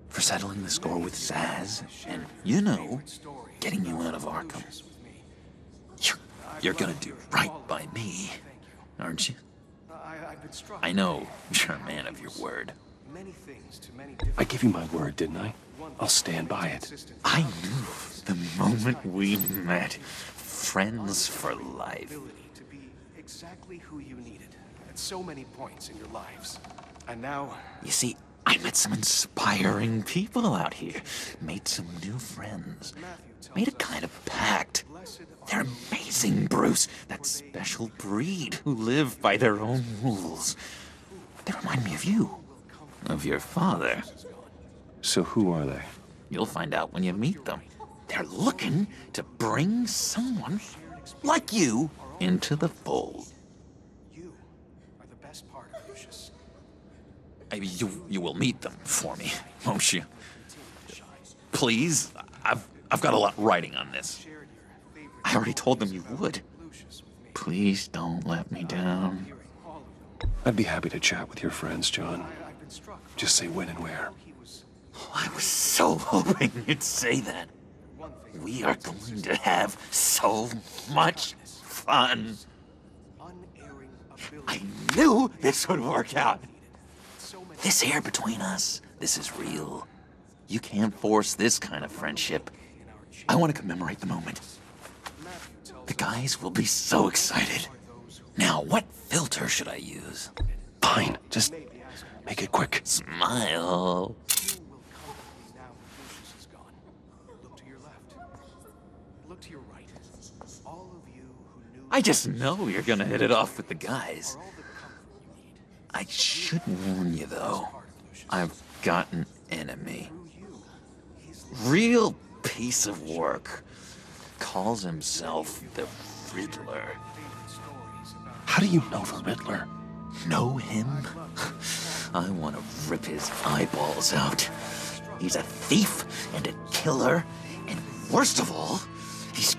For settling the score with Zaz, and, you know, getting you out of Arkham. You're gonna do right by me, aren't you? I know you're a man of your word. I gave you my word, didn't I? I'll stand by it. I knew the moment we met. Friends for life. To be exactly who you needed at so many points in your lives. And now... You see, I met some inspiring people out here. Made some new friends. Made a kind of pact. They're amazing, Bruce. That special breed who live by their own rules. They remind me of you. Of your father. So who are they? You'll find out when you meet them. They're looking to bring someone like you into the fold. You are the best part of Lucius. You will meet them for me, won't you? Please, I've got a lot writing on this. I already told them you would. Please don't let me down. I'd be happy to chat with your friends, John. Just say when and where. I was so hoping you'd say that. We are going to have so much fun. I knew this would work out. This here between us, this is real. You can't force this kind of friendship. I want to commemorate the moment. The guys will be so excited. Now, what filter should I use? Fine, just make it quick. Smile. I just know you're gonna hit it off with the guys. I should warn you, though. I've got an enemy. Real piece of work. Calls himself the Riddler. How do you know the Riddler? Know him? I want to rip his eyeballs out. He's a thief and a killer, and worst of all, he's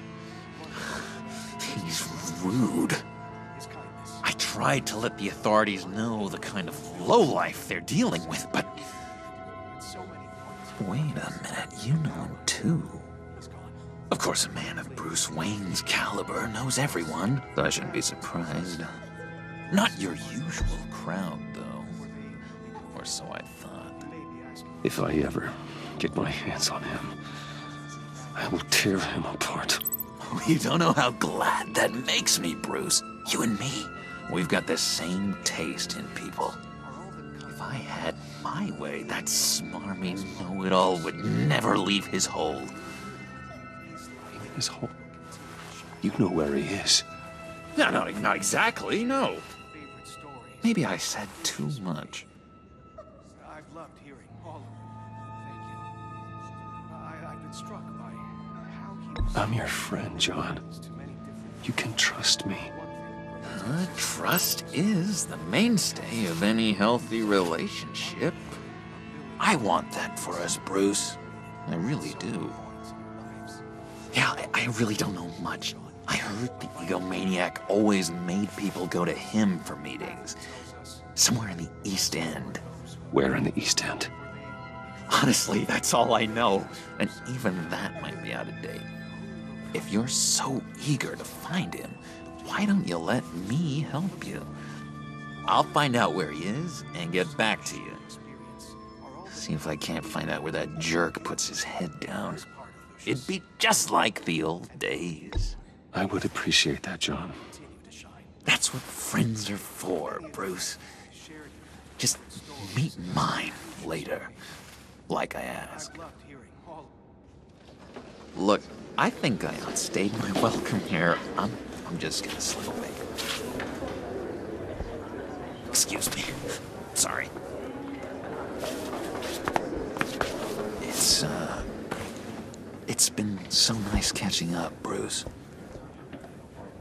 rude. I tried to let the authorities know the kind of lowlife they're dealing with, but... Wait a minute, you know him too. Of course, a man of Bruce Wayne's caliber knows everyone, so I shouldn't be surprised. Not your usual crowd, though. Or so I thought. If I ever get my hands on him, I will tear him apart. You don't know how glad that makes me, Bruce. You and me, we've got the same taste in people. If I had my way, that smarmy know-it-all would never leave his hole. His hole? You know where he is. No, not exactly, no. Maybe I said too much. I've loved hearing all of them. Thank you. I've been struck by how he was... I'm your friend, John. You can trust me. Trust is the mainstay of any healthy relationship. I want that for us, Bruce. I really do. Yeah, I really don't know much. I heard the egomaniac always made people go to him for meetings. Somewhere in the East End. Where in the East End? Honestly, that's all I know. And even that might be out of date. If you're so eager to find him, why don't you let me help you? I'll find out where he is and get back to you. See if I can't find out where that jerk puts his head down. It'd be just like the old days. I would appreciate that, John. That's what friends are for, Bruce. Just meet mine later, like I asked. Look, I think I outstayed my welcome here. I'm just gonna slip away. Excuse me. Sorry. It's been So nice catching up, Bruce.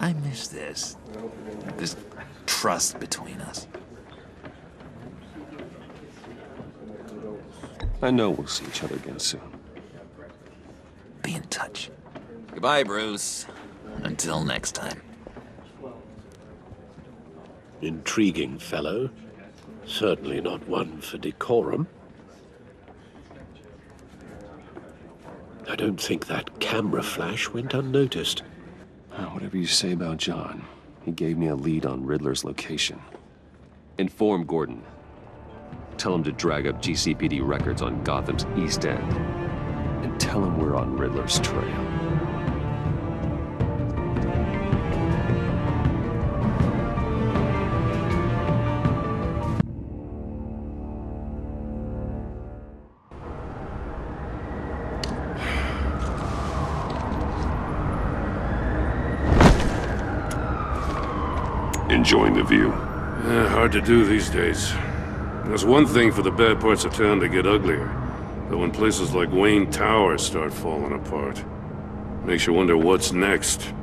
I miss this. This trust between us. I know we'll see each other again soon. Be in touch. Goodbye, Bruce. Until next time. Intriguing fellow. Certainly not one for decorum. I don't think that camera flash went unnoticed. Whatever you say about John, he gave me a lead on Riddler's location. Inform Gordon. Tell him to drag up GCPD records on Gotham's East End. And tell him we're on Riddler's trail. Enjoying the view? Hard to do these days. There's one thing for the bad parts of town to get uglier, but when places like Wayne Tower start falling apart, makes you wonder what's next.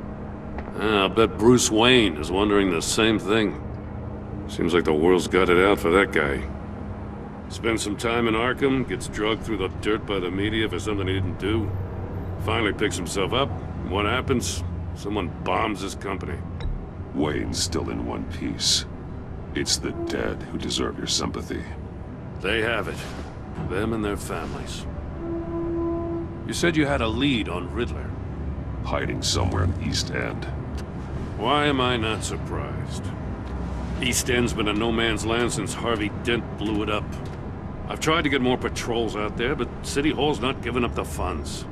I'll bet Bruce Wayne is wondering the same thing. Seems like the world's got it out for that guy. Spends some time in Arkham, gets drugged through the dirt by the media for something he didn't do. Finally picks himself up, and what happens? Someone bombs his company. Wayne's still in one piece. It's the dead who deserve your sympathy. They have it. Them and their families. You said you had a lead on Riddler. Hiding somewhere in East End. Why am I not surprised? East End's been a no-man's land since Harvey Dent blew it up. I've tried to get more patrols out there, but City Hall's not giving up the funds.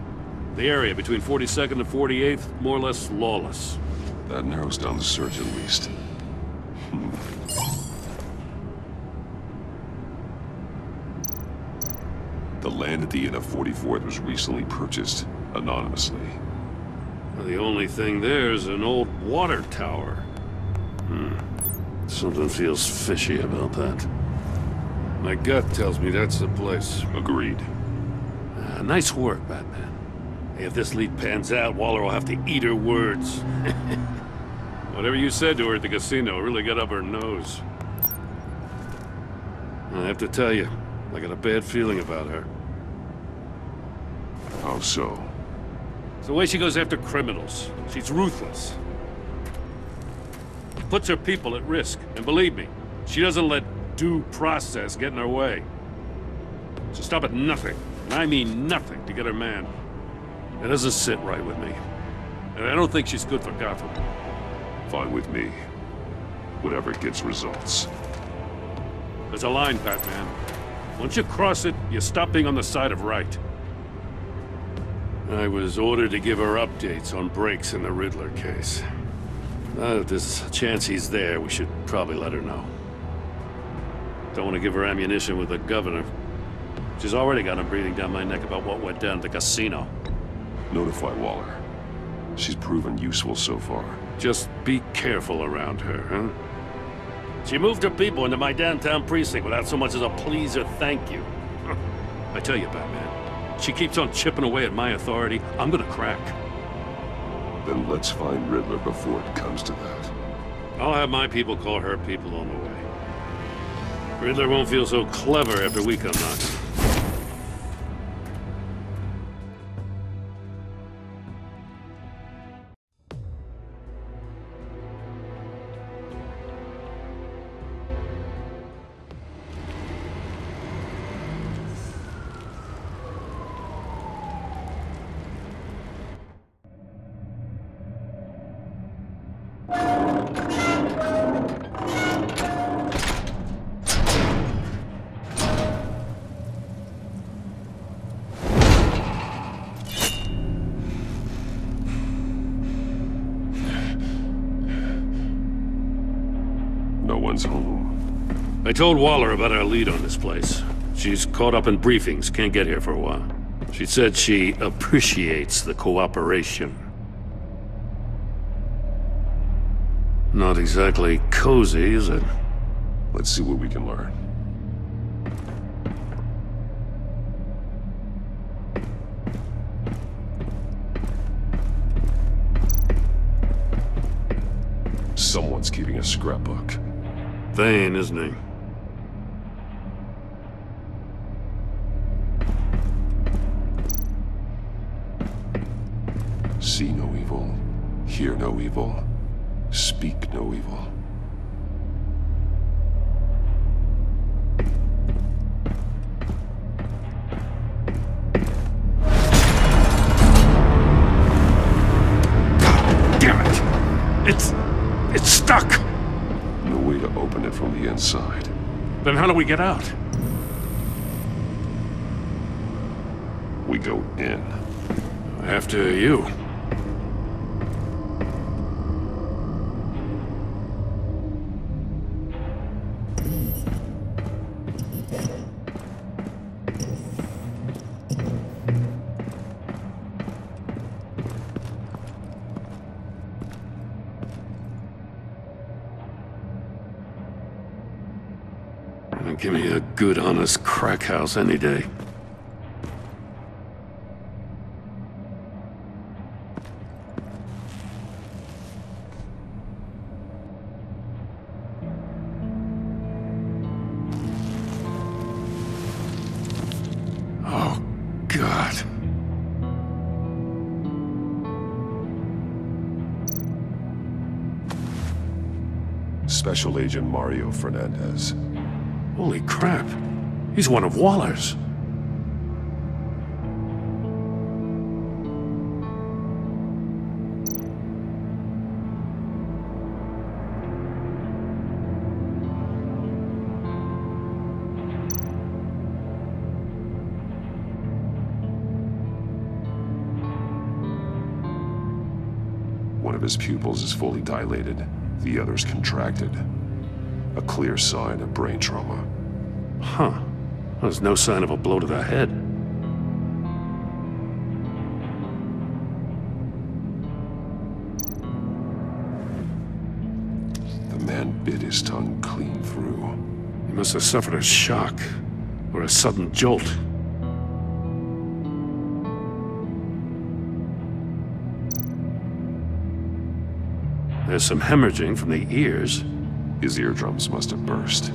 The area between 42nd and 48th, more or less lawless. That narrows down the search at least. The land at the end of 44th was recently purchased, anonymously. The only thing there is an old water tower. Something feels fishy about that. My gut tells me that's the place. Agreed. Nice work, Batman. If this lead pans out, Waller will have to eat her words. Whatever you said to her at the casino really got up her nose. I have to tell you, I got a bad feeling about her. How so? It's the way she goes after criminals. She's ruthless. Puts her people at risk. And believe me, she doesn't let due process get in her way. She'll stop at nothing, and I mean nothing, to get her man. It doesn't sit right with me. And I don't think she's good for Gotham. Fine with me. Whatever gets results. There's a line, Batman. Once you cross it, you stop being on the side of right. I was ordered to give her updates on breaks in the Riddler case. Now that there's a chance he's there, we should probably let her know. Don't want to give her ammunition with the governor. She's already got him breathing down my neck about what went down at the casino. Notify Waller. She's proven useful so far. Just be careful around her, huh? She moved her people into my downtown precinct without so much as a please or thank you. I tell you, Batman, she keeps on chipping away at my authority, I'm gonna crack. Then let's find Riddler before it comes to that. I'll have my people call her people on the way. Riddler won't feel so clever after we come knocking. Home. I told Waller about our lead on this place. She's caught up in briefings, can't get here for a while. She said she appreciates the cooperation. Not exactly cozy, is it? Let's see what we can learn. Someone's keeping a scrapbook. Thane, isn't he? See no evil, hear no evil, speak no evil. Damn it! It's stuck! No way to open it from the inside. Then how do we get out? We go in. After you. Give me a good, honest crack house any day. Oh, God. Special Agent Mario Fernandez. Holy crap. He's one of Waller's. One of his pupils is fully dilated, the other's contracted. A clear sign of brain trauma. Huh. There's no sign of a blow to the head. The man bit his tongue clean through. He must have suffered a shock, or a sudden jolt. There's some hemorrhaging from the ears. His eardrums must have burst.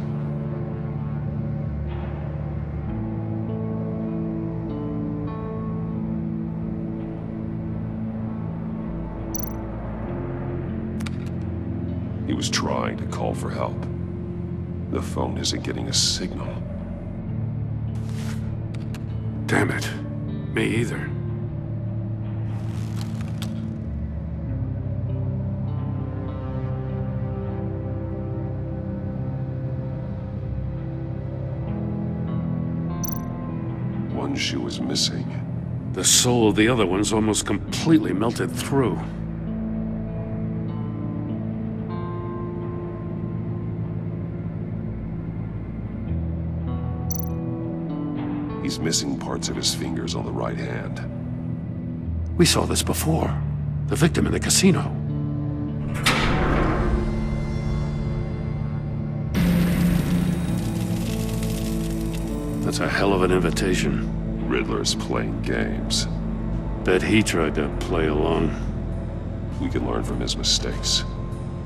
He was trying to call for help. The phone isn't getting a signal. Damn it. Me either. One shoe is missing. The sole of the other one's almost completely melted through. He's missing parts of his fingers on the right hand. We saw this before. The victim in the casino. That's a hell of an invitation. Riddler's playing games. Bet he tried to play along. We can learn from his mistakes.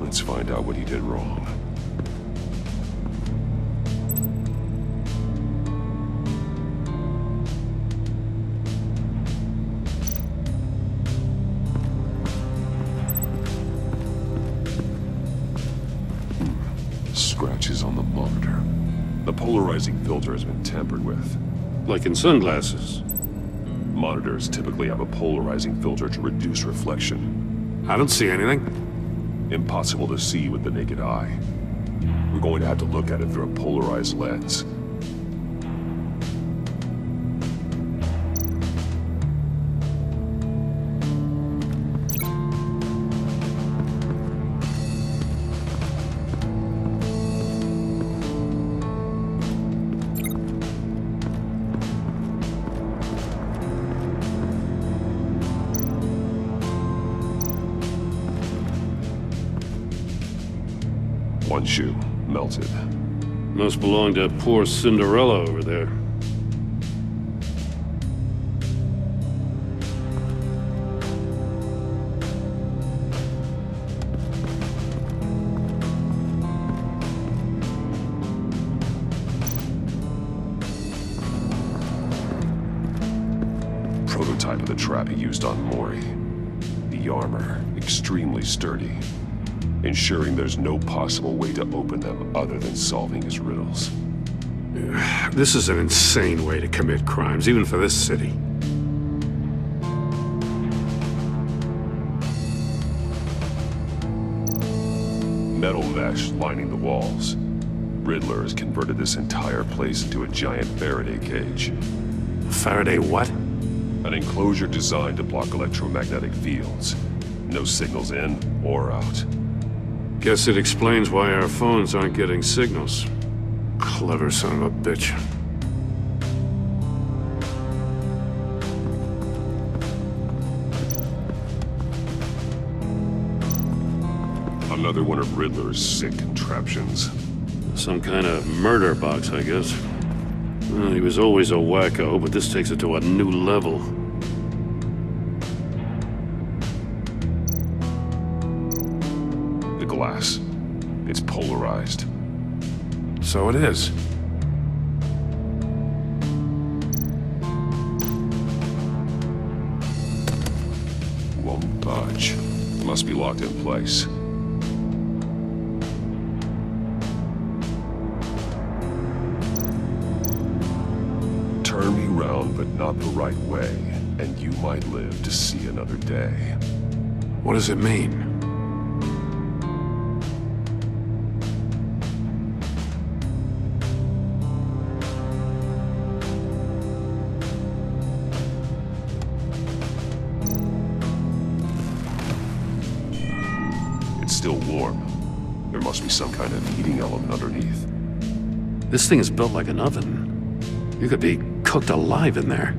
Let's find out what he did wrong. Scratches on the monitor. The polarizing filter has been tampered with. Like in sunglasses. Monitors typically have a polarizing filter to reduce reflection. I don't see anything. Impossible to see with the naked eye. We're going to have to look at it through a polarized lens. One shoe, melted. Must belong to poor Cinderella over there. trap he used on Mori. The armor, extremely sturdy, ensuring there's no possible way to open them other than solving his riddles. This is an insane way to commit crimes, even for this city. Metal mesh lining the walls. Riddler has converted this entire place into a giant Faraday cage. Faraday what? An enclosure designed to block electromagnetic fields. No signals in or out. Guess it explains why our phones aren't getting signals. Clever son of a bitch. Another one of Riddler's sick contraptions. Some kind of murder box, I guess. Well, he was always a wacko, but this takes it to a new level. The glass. It's polarized. So it is. Won't budge. Must be locked in place. Turn me round, but not the right way, and you might live to see another day. What does it mean? It's still warm. There must be some kind of heating element underneath. This thing is built like an oven. You could be cooked alive in there.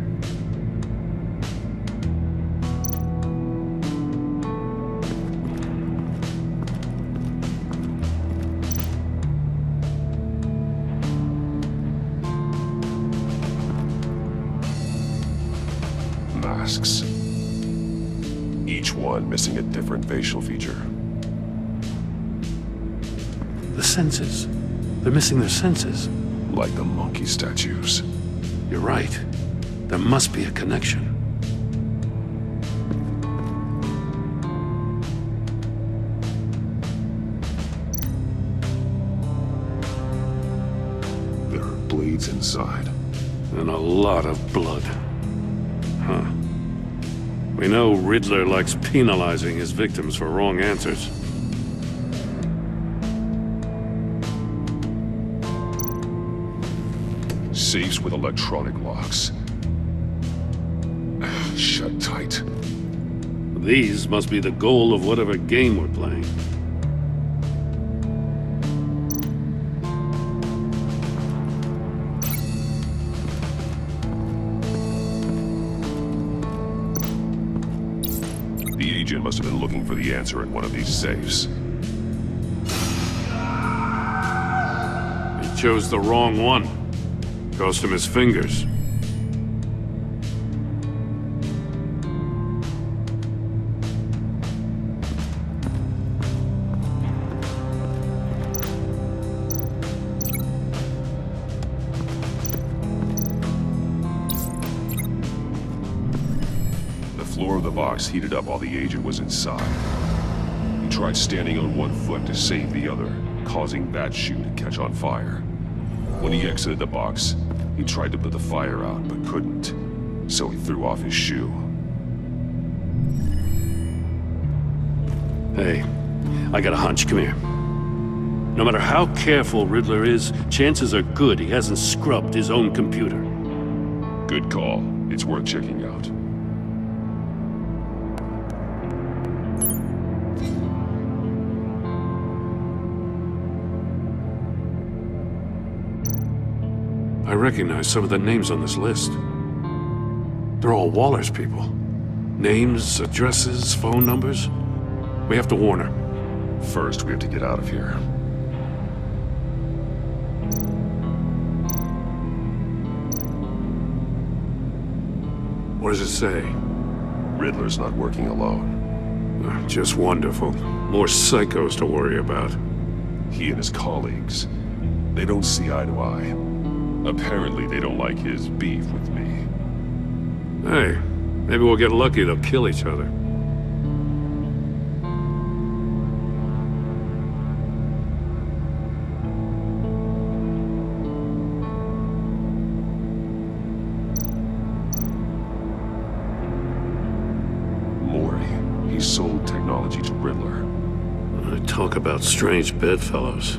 Masks. Each one missing a different facial feature. The senses. They're missing their senses. Like the monkey statues. You're right. There must be a connection. There are blades inside. And a lot of blood. Huh. We know Riddler likes penalizing his victims for wrong answers. Safes with electronic locks. Shut tight. These must be the goal of whatever game we're playing. The agent must have been looking for the answer in one of these safes. He chose the wrong one. Cost him his fingers. The floor of the box heated up while the agent was inside. He tried standing on one foot to save the other, causing that shoe to catch on fire. When he exited the box, he tried to put the fire out, but couldn't. So he threw off his shoe. Hey, I got a hunch. Come here. No matter how careful Riddler is, chances are good he hasn't scrubbed his own computer. Good call. It's worth checking out. I recognize some of the names on this list. They're all Waller's people. Names, addresses, phone numbers. We have to warn her. First, we have to get out of here. What does it say? Riddler's not working alone. Just wonderful. More psychos to worry about. He and his colleagues, they don't see eye to eye. Apparently, they don't like his beef with me. Hey, Maybe we'll get lucky, they'll kill each other. He sold technology to Riddler. I talk about strange bedfellows.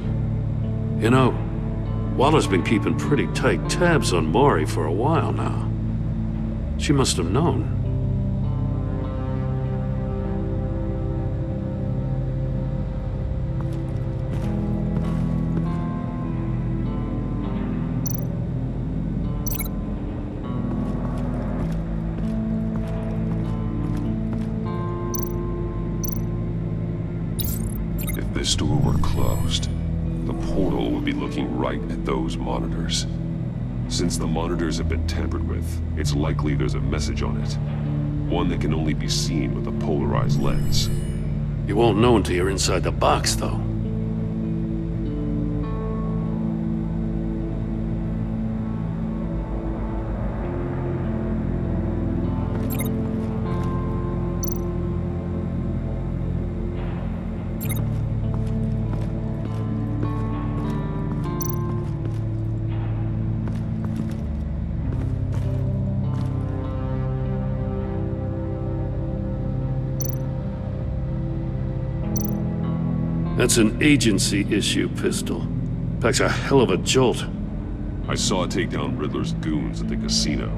You know, Waller's been keeping pretty tight tabs on Maury for a while now. She must have known. If this door were closed, the portal would be looking right at those monitors. Since the monitors have been tampered with, it's likely there's a message on it. One that can only be seen with a polarized lens. You won't know until you're inside the box, though. That's an agency-issue pistol. Packs a hell of a jolt. I saw it take down Riddler's goons at the casino.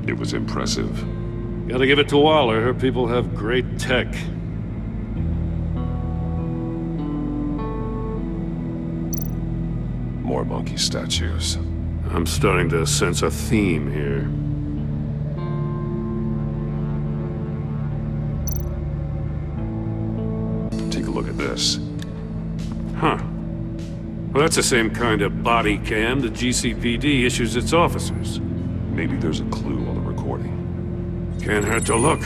It was impressive. Gotta give it to Waller. Her people have great tech. More monkey statues. I'm starting to sense a theme here. Take a look at this. Huh. Well, that's the same kind of body cam the GCPD issues its officers. Maybe there's a clue on the recording. Can't hurt to look.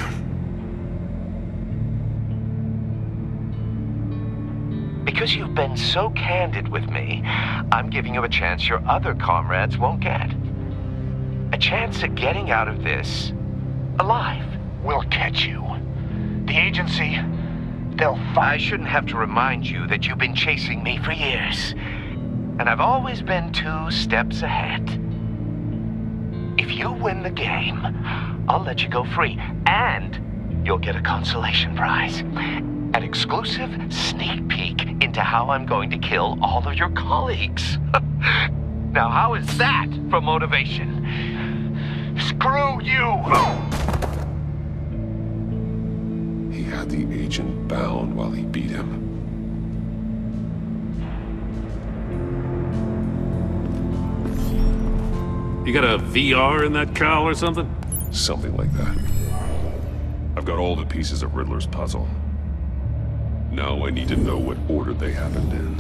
Because you've been so candid with me, I'm giving you a chance your other comrades won't get. A chance at getting out of this alive. We'll catch you. The agency, they'll find... I shouldn't have to remind you that you've been chasing me for years. And I've always been 2 steps ahead. If you win the game, I'll let you go free. And you'll get a consolation prize. An exclusive sneak peek into how I'm going to kill all of your colleagues. Now, how is that for motivation? Screw you! He had the agent bound while he beat him. You got a VR in that cowl or something? Something like that. I've got all the pieces of Riddler's puzzle. Now I need to know what order they happened in.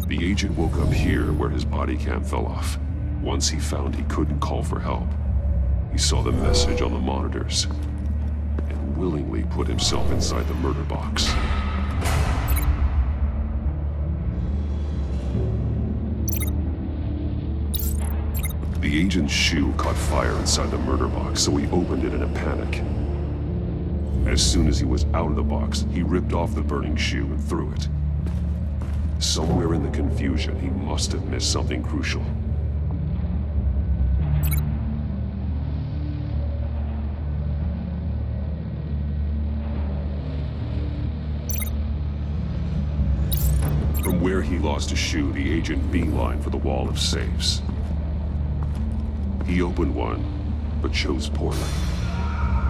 The agent woke up here where his body cam fell off. Once he found he couldn't call for help, he saw the message on the monitors and willingly put himself inside the murder box. The agent's shoe caught fire inside the murder box, so he opened it in a panic. As soon as he was out of the box, he ripped off the burning shoe and threw it. Somewhere in the confusion, he must have missed something crucial. From where he lost a shoe, the agent beelined for the wall of safes. He opened one, but chose poorly.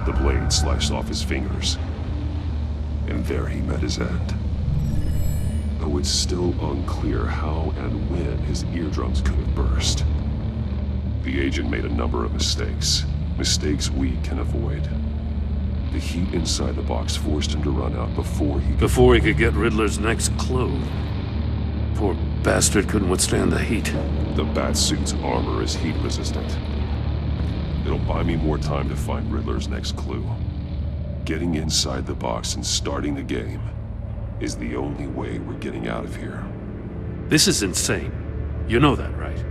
The blade slashed off his fingers, and there he met his end. Though it's still unclear how and when his eardrums could have burst. The agent made a number of mistakes. Mistakes we can avoid. The heat inside the box forced him to run out before he could get Riddler's next clue. Poor bastard couldn't withstand the heat. The Batsuit's armor is heat resistant. It'll buy me more time to find Riddler's next clue. Getting inside the box and starting the game is the only way we're getting out of here. This is insane. You know that, right?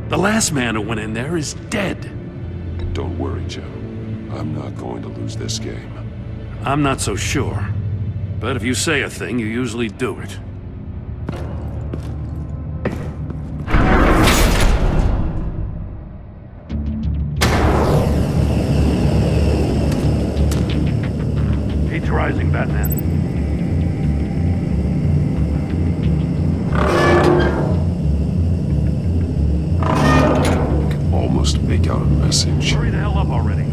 The last man who went in there is dead. Don't worry, Joe. I'm not going to lose this game. I'm not so sure. But if you say a thing, you usually do it. Heat's rising, Batman. Almost make out a message. Hurry the hell up already.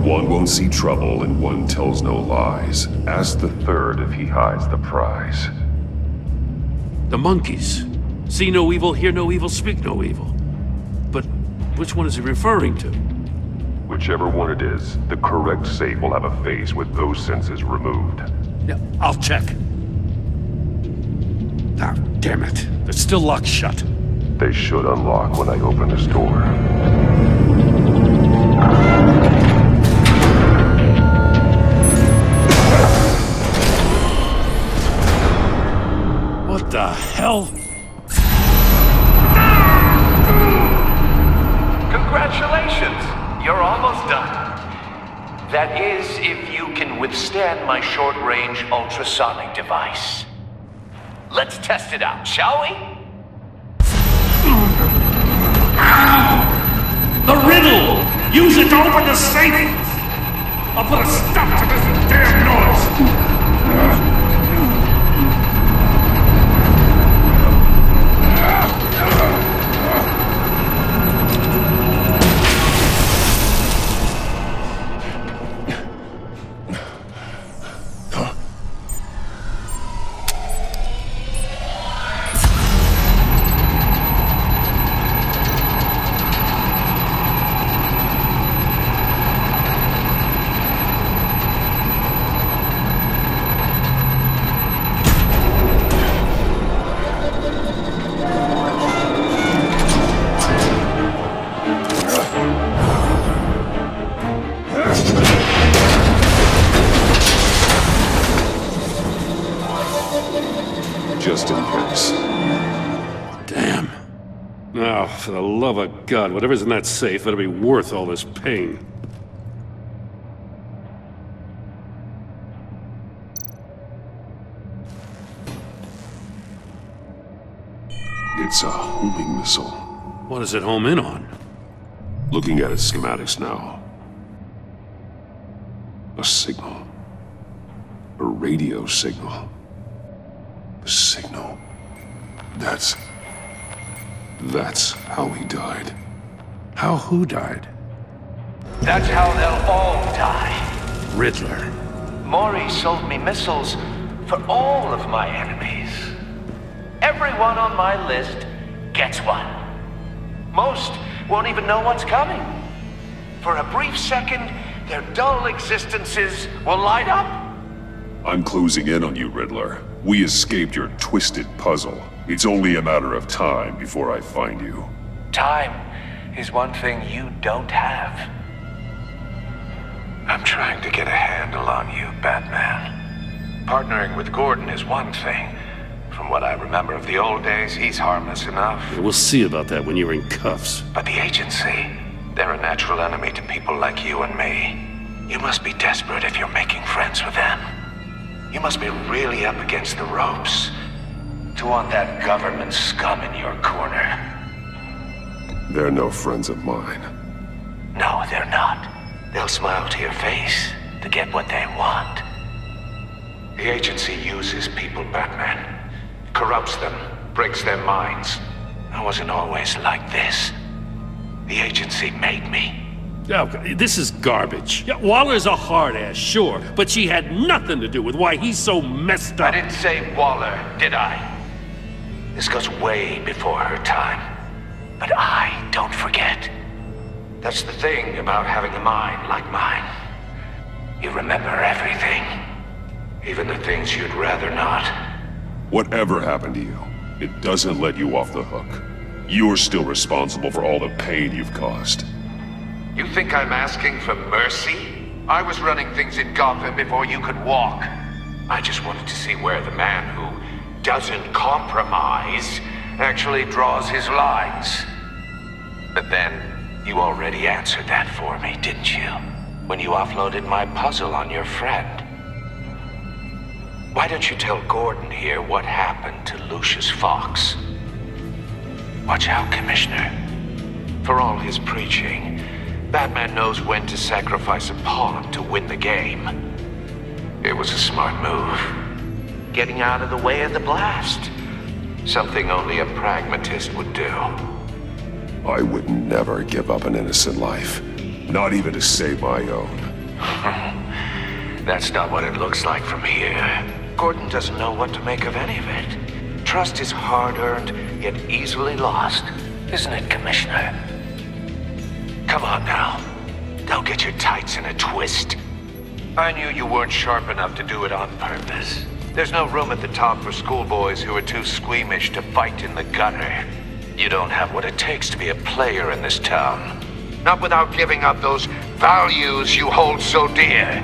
One won't see trouble and one tells no lies. Ask the third if he hides the prize. The monkeys. See no evil, hear no evil, speak no evil. But which one is he referring to? Whichever one it is, the correct safe will have a face with those senses removed. Yeah, I'll check. Ah, damn it. They're still locked shut. They should unlock when I open this door. What the hell? Congratulations! You're almost done. That is, if you can withstand my short-range ultrasonic device. Let's test it out, shall we? The riddle! Use it to open the safe! I'll put a stop to this damn noise! Just in case. Damn. Now, for the love of God, whatever's in that safe better be worth all this pain. It's a homing missile. What does it home in on? Looking at its schematics now. A signal. A radio signal. A signal. That's how he died. How who died? That's how they'll all die. Riddler. Maury sold me missiles for all of my enemies. Everyone on my list gets one. Most won't even know what's coming. For a brief second, their dull existences will light up. I'm closing in on you, Riddler. We escaped your twisted puzzle. It's only a matter of time before I find you. Time is one thing you don't have. I'm trying to get a handle on you, Batman. Partnering with Gordon is one thing. From what I remember of the old days, he's harmless enough. Yeah, we'll see about that when you're in cuffs. But the agency, they're a natural enemy to people like you and me. You must be desperate if you're making friends with them. You must be really up against the ropes to want that government scum in your corner. They're no friends of mine. No, they're not. They'll smile to your face to get what they want. The agency uses people, Batman. Corrupts them, breaks their minds. I wasn't always like this. The agency made me. Okay, this is garbage. Yeah, Waller's a hard-ass, sure, but she had nothing to do with why he's so messed up. I didn't say Waller, did I? This goes way before her time. But I don't forget. That's the thing about having a mind like mine. You remember everything. Even the things you'd rather not. Whatever happened to you, it doesn't let you off the hook. You're still responsible for all the pain you've caused. You think I'm asking for mercy? I was running things in Gotham before you could walk. I just wanted to see where the man who doesn't compromise actually draws his lines. But then, you already answered that for me, didn't you? When you offloaded my puzzle on your friend. Why don't you tell Gordon here what happened to Lucius Fox? Watch out, Commissioner. For all his preaching, Batman knows when to sacrifice a pawn to win the game. It was a smart move. Getting out of the way of the blast. Something only a pragmatist would do. I would never give up an innocent life. Not even to save my own. That's not what it looks like from here. Gordon doesn't know what to make of any of it. Trust is hard-earned, yet easily lost. Isn't it, Commissioner? Come on now. Don't get your tights in a twist. I knew you weren't sharp enough to do it on purpose. There's no room at the top for schoolboys who are too squeamish to fight in the gutter. You don't have what it takes to be a player in this town. Not without giving up those values you hold so dear.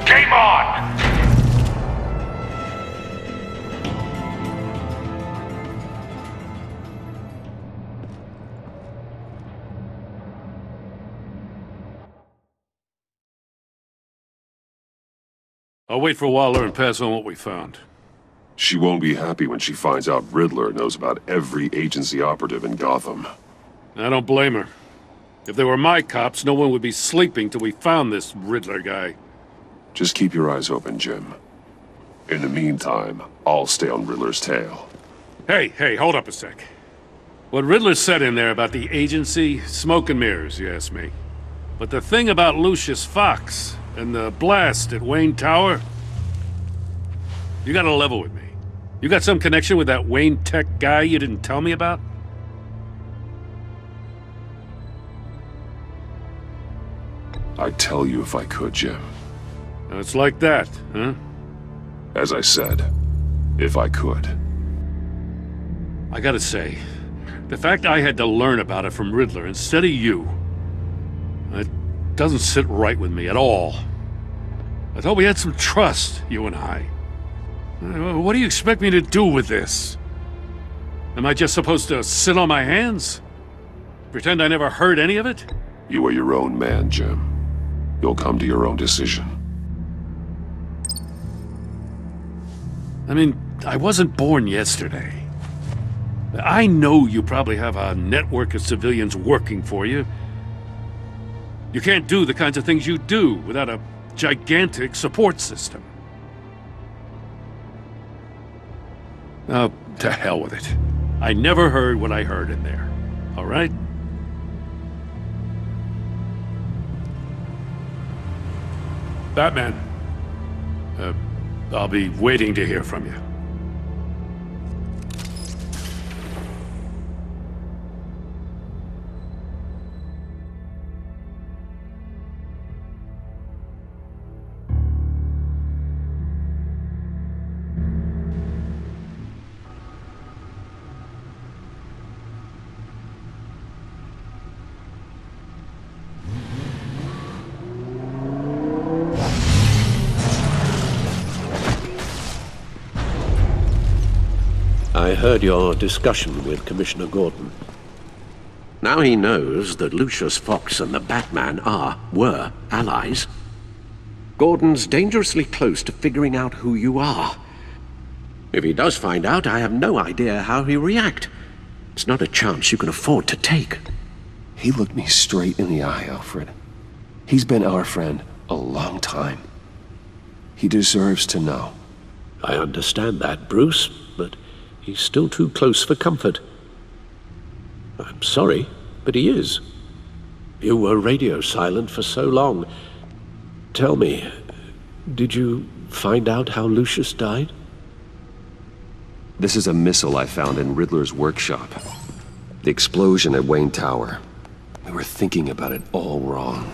Game on! I'll wait for Waller and pass on what we found. She won't be happy when she finds out Riddler knows about every agency operative in Gotham. I don't blame her. If they were my cops, no one would be sleeping till we found this Riddler guy. Just keep your eyes open, Jim. In the meantime, I'll stay on Riddler's tail. Hey, hold up a sec. What Riddler said in there about the agency, smoke and mirrors, you ask me. But the thing about Lucius Fox and the blast at Wayne Tower, you gotta level with me. You got some connection with that Wayne Tech guy you didn't tell me about? I'd tell you if I could, Jim. It's like that, huh? As I said, if I could. I gotta say, the fact I had to learn about it from Riddler instead of you, it doesn't sit right with me at all. I thought we had some trust, you and I. What do you expect me to do with this? Am I just supposed to sit on my hands? Pretend I never heard any of it? You are your own man, Jim. You'll come to your own decision. I mean, I wasn't born yesterday. I know you probably have a network of civilians working for you. You can't do the kinds of things you do without a gigantic support system. Oh, to hell with it. I never heard what I heard in there. All right? Batman. I'll be waiting to hear from you. I heard your discussion with Commissioner Gordon. Now he knows that Lucius Fox and the Batman were allies. Gordon's dangerously close to figuring out who you are. If he does find out, I have no idea how he'll react. It's not a chance you can afford to take. He looked me straight in the eye, Alfred. He's been our friend a long time. He deserves to know. I understand that, Bruce, but he's still too close for comfort. I'm sorry, but he is. You were radio silent for so long. Tell me, did you find out how Lucius died? This is a missile I found in Riddler's workshop. The explosion at Wayne Tower. We were thinking about it all wrong.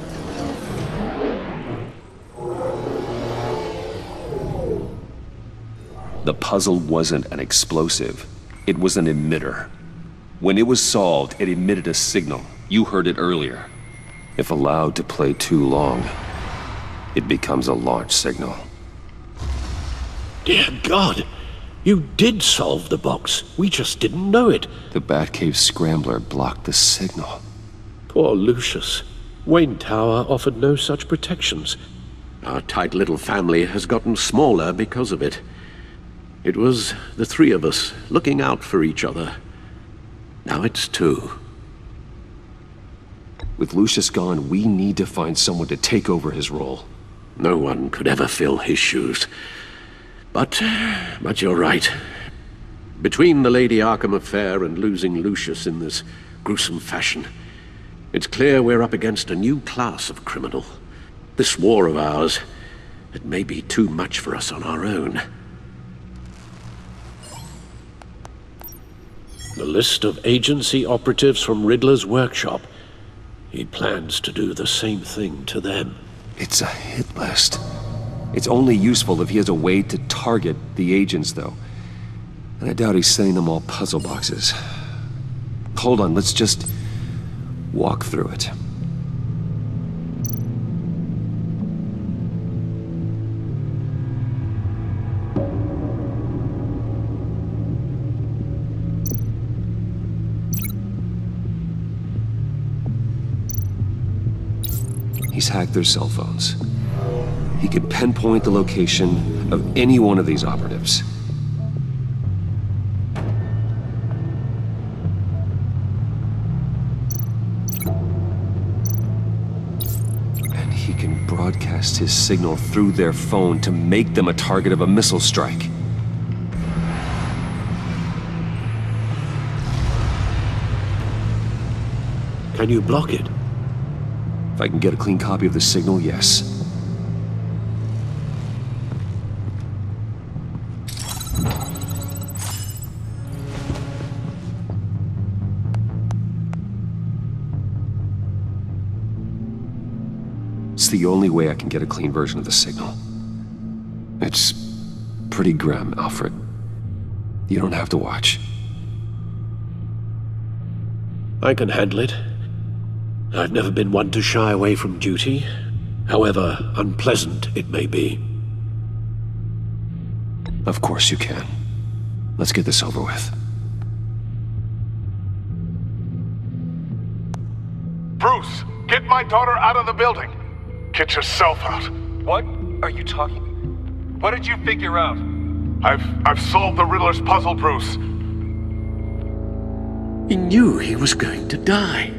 The puzzle wasn't an explosive. It was an emitter. When it was solved, it emitted a signal. You heard it earlier. If allowed to play too long, it becomes a launch signal. Dear God! You did solve the box. We just didn't know it. The Batcave Scrambler blocked the signal. Poor Lucius. Wayne Tower offered no such protections. Our tight little family has gotten smaller because of it. It was the three of us looking out for each other. Now it's two. With Lucius gone, we need to find someone to take over his role. No one could ever fill his shoes. But you're right. Between the Lady Arkham affair and losing Lucius in this gruesome fashion, it's clear we're up against a new class of criminal. This war of ours, it may be too much for us on our own. The list of agency operatives from Riddler's workshop. He plans to do the same thing to them. It's a hit list. It's only useful if he has a way to target the agents, though. And I doubt he's sending them all puzzle boxes. Hold on, let's just walk through it. He's hacked their cell phones. He can pinpoint the location of any one of these operatives. And he can broadcast his signal through their phone to make them a target of a missile strike. Can you block it? If I can get a clean copy of the signal, yes. It's the only way I can get a clean version of the signal. It's pretty grim, Alfred. You don't have to watch. I can handle it. I've never been one to shy away from duty, however unpleasant it may be. Of course you can. Let's get this over with. Bruce, get my daughter out of the building. Get yourself out. What are you talking? What did you figure out? I've solved the Riddler's puzzle, Bruce. He knew he was going to die.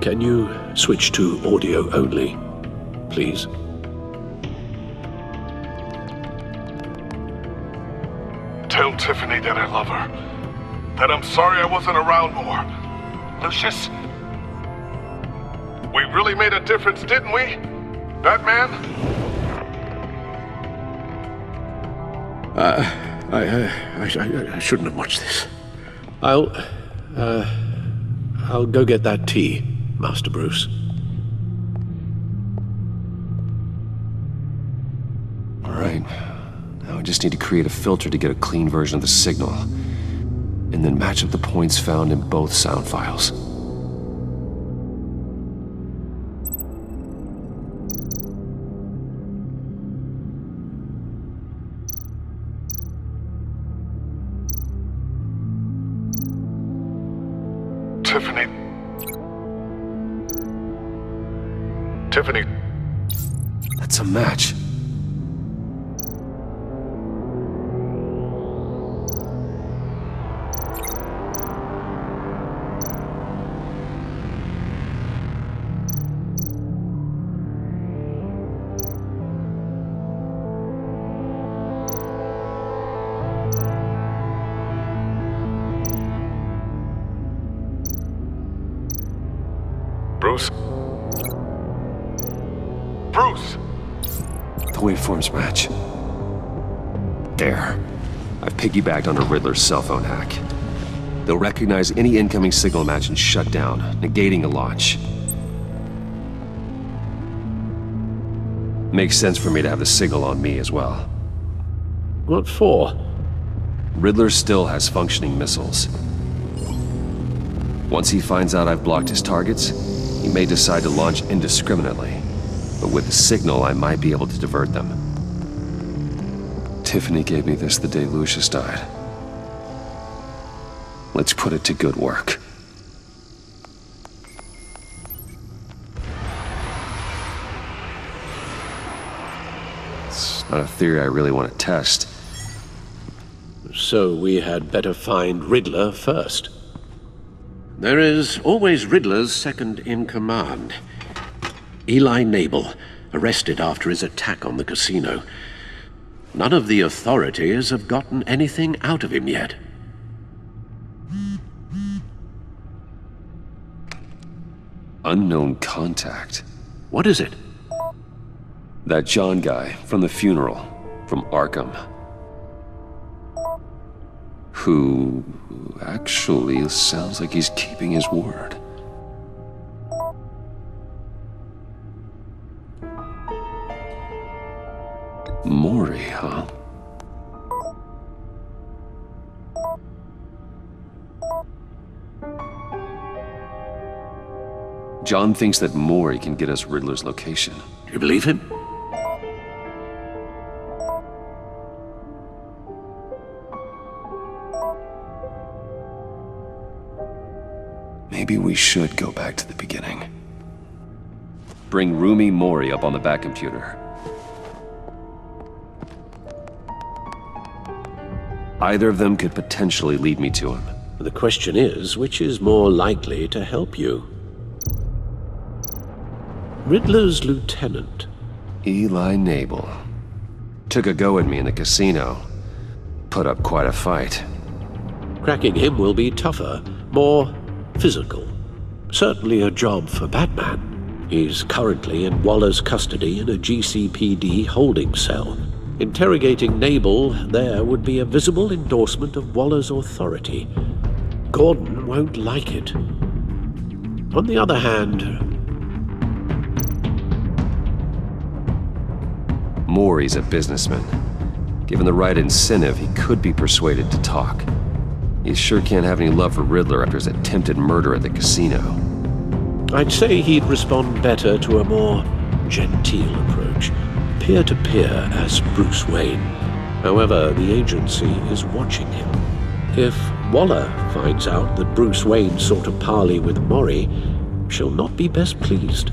Can you switch to audio only, please? Tell Tiffany that I love her. That I'm sorry I wasn't around more. Lucius? We really made a difference, didn't we? Batman? I shouldn't have watched this. I'll go get that tea, Master Bruce. All right. Now I just need to create a filter to get a clean version of the signal, and then match up the points found in both sound files. Tiffany. That's a match. Bruce? Bruce! The waveforms match. There. I've piggybacked on a Riddler's cell phone hack. They'll recognize any incoming signal match and shut down, negating a launch. Makes sense for me to have the signal on me as well. What for? Riddler still has functioning missiles. Once he finds out I've blocked his targets, he may decide to launch indiscriminately. But with the signal, I might be able to divert them. Tiffany gave me this the day Lucius died. Let's put it to good work. It's not a theory I really want to test. So we had better find Riddler first. There is always Riddler's second in command. Eli Nabel, arrested after his attack on the casino. None of the authorities have gotten anything out of him yet. Unknown contact. What is it? That John guy from the funeral, from Arkham. Who actually sounds like he's keeping his word. Maury, huh? John thinks that Maury can get us Riddler's location. You believe him? Maybe we should go back to the beginning. Bring Rumi Mori up on the back computer. Either of them could potentially lead me to him. The question is, which is more likely to help you? Riddler's lieutenant. Eli Nabel. Took a go at me in the casino. Put up quite a fight. Cracking him will be tougher, more physical. Certainly a job for Batman. He's currently in Waller's custody in a GCPD holding cell. Interrogating Nabel there would be a visible endorsement of Waller's authority. Gordon won't like it. On the other hand, Maury's a businessman. Given the right incentive, he could be persuaded to talk. He sure can't have any love for Riddler after his attempted murder at the casino. I'd say he'd respond better to a more genteel approach. Peer-to-peer as Bruce Wayne. However, the agency is watching him. If Waller finds out that Bruce Wayne sought a parley with Maury, she'll not be best pleased.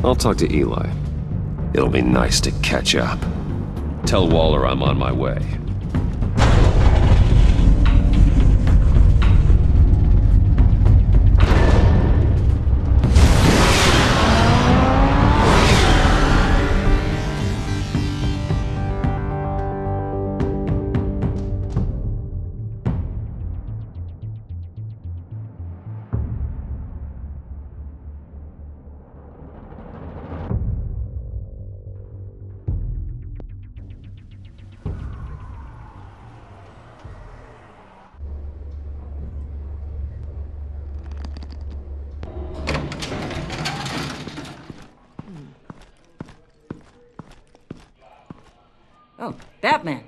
I'll talk to Eli. It'll be nice to catch up. Tell Waller I'm on my way. Oh, Batman.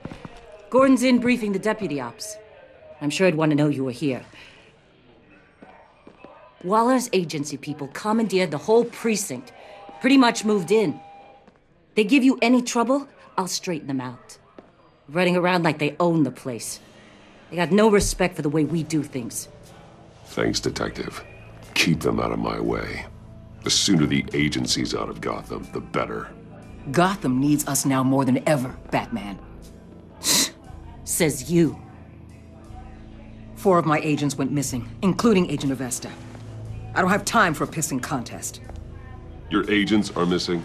Gordon's in briefing the deputy ops. I'm sure I'd want to know you were here. Waller's agency people commandeered the whole precinct. Pretty much moved in. They give you any trouble, I'll straighten them out. Running around like they own the place. They got no respect for the way we do things. Thanks, Detective. Keep them out of my way. The sooner the agency's out of Gotham, the better. Gotham needs us now more than ever, Batman. Says you. 4 of my agents went missing, including Agent Avesta. I don't have time for a pissing contest. Your agents are missing?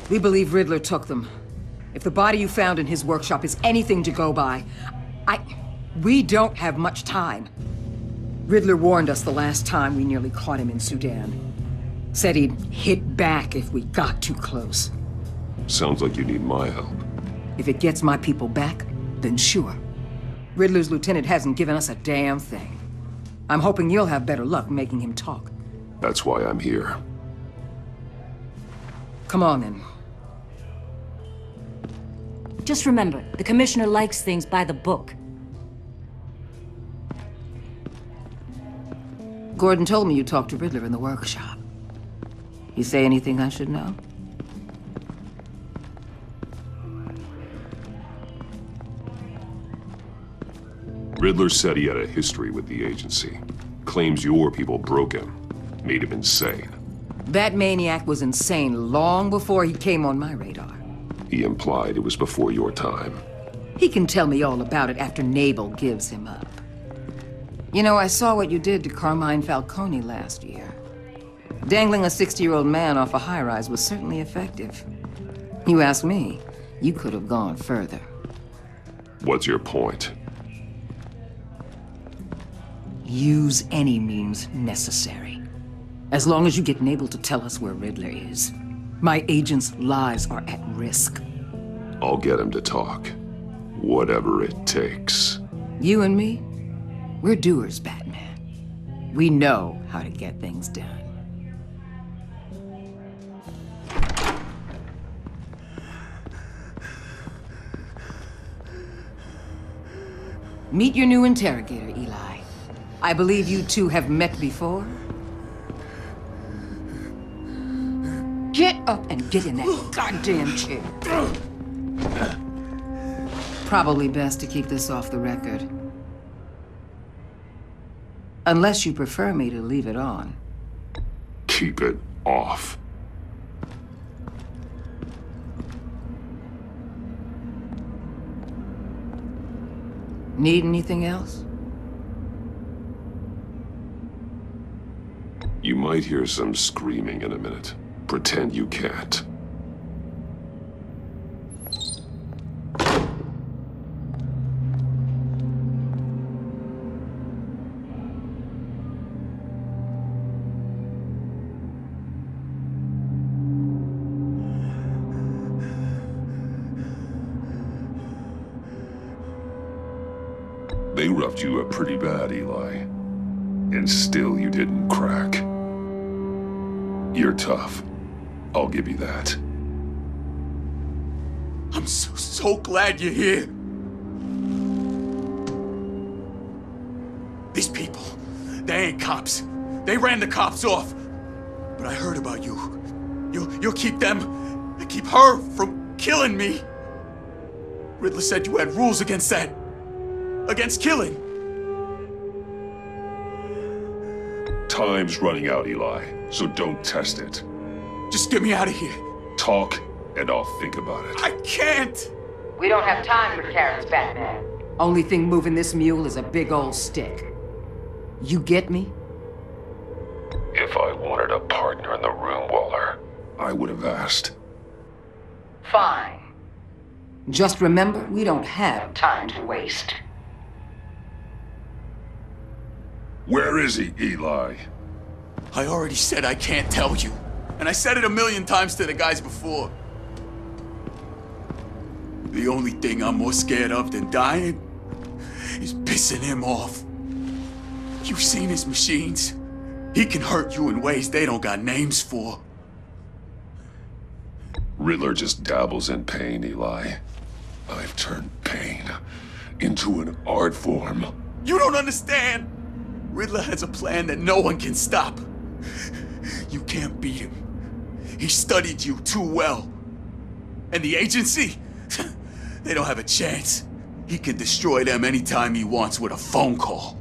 We believe Riddler took them. If the body you found in his workshop is anything to go by, we don't have much time. Riddler warned us the last time we nearly caught him in Sudan. Said he'd hit back if we got too close. Sounds like you need my help. If it gets my people back, then sure. Riddler's lieutenant hasn't given us a damn thing. I'm hoping you'll have better luck making him talk. That's why I'm here. Come on, then. Just remember, the commissioner likes things by the book. Gordon told me you talked to Riddler in the workshop. You say anything I should know? Riddler said he had a history with the agency. Claims your people broke him. Made him insane. That maniac was insane long before he came on my radar. He implied it was before your time. He can tell me all about it after Nabel gives him up. You know, I saw what you did to Carmine Falcone last year. Dangling a 60-year-old man off a high-rise was certainly effective. You ask me, you could have gone further. What's your point? Use any means necessary. As long as you get Nabel to tell us where Riddler is. My agent's lives are at risk. I'll get him to talk. Whatever it takes. You and me, we're doers, Batman. We know how to get things done. Meet your new interrogator, Eli. I believe you two have met before. Get up and get in that goddamn chair. Probably best to keep this off the record. Unless you prefer me to leave it on. Keep it off. Need anything else? You might hear some screaming in a minute. Pretend you can't. They roughed you up pretty bad, Eli. And still you didn't crack. You're tough. I'll give you that. I'm so glad you're here. These people, they ain't cops. They ran the cops off. But I heard about you. You'll keep them, keep her from killing me. Riddler said you had rules against that. Against killing. Time's running out, Eli, so don't test it. Just get me out of here. Talk, and I'll think about it. I can't! We don't have time for carrots, Batman. Only thing moving this mule is a big old stick. You get me? If I wanted a partner in the room, Waller, I would have asked. Fine. Just remember, we don't have time to waste. Where is he, Eli? I already said I can't tell you. And I said it 1,000,000 times to the guys before. The only thing I'm more scared of than dying is pissing him off. You've seen his machines. He can hurt you in ways they don't got names for. Riddler just dabbles in pain, Eli. I've turned pain into an art form. You don't understand! Riddler has a plan that no one can stop. You can't beat him. He studied you too well. And the agency? They don't have a chance. He can destroy them anytime he wants with a phone call.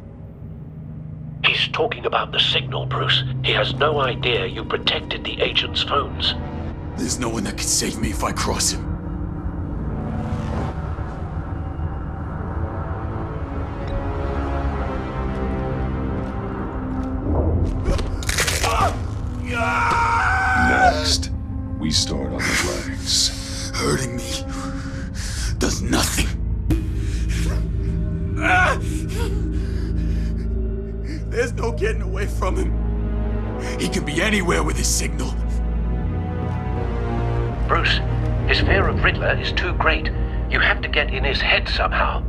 He's talking about the signal, Bruce. He has no idea you protected the agent's phones. There's no one that can save me if I cross him. Next, we start on the legs. Hurting me does nothing. There's no getting away from him. He can be anywhere with his signal. Bruce, His fear of Riddler is too great. You have to get in his head somehow.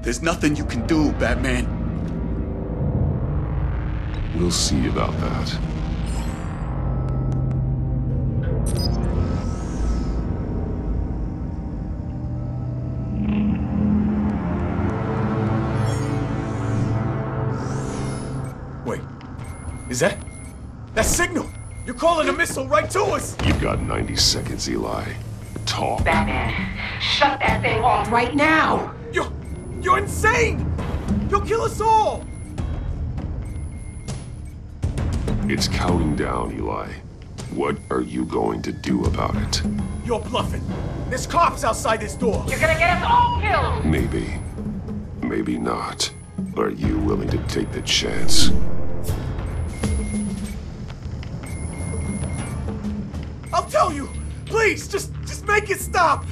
There's nothing you can do, Batman. We'll see about that. Wait, is that signal? You're calling a missile right to us! You've got 90 seconds, Eli. Talk. Batman, shut that thing off right now! You're insane! You'll kill us all! It's counting down, Eli. What are you going to do about it? You're bluffing. There's cops outside this door. You're gonna get us all killed! Maybe. Maybe not. Are you willing to take the chance? I'll tell you! Please, just make it stop!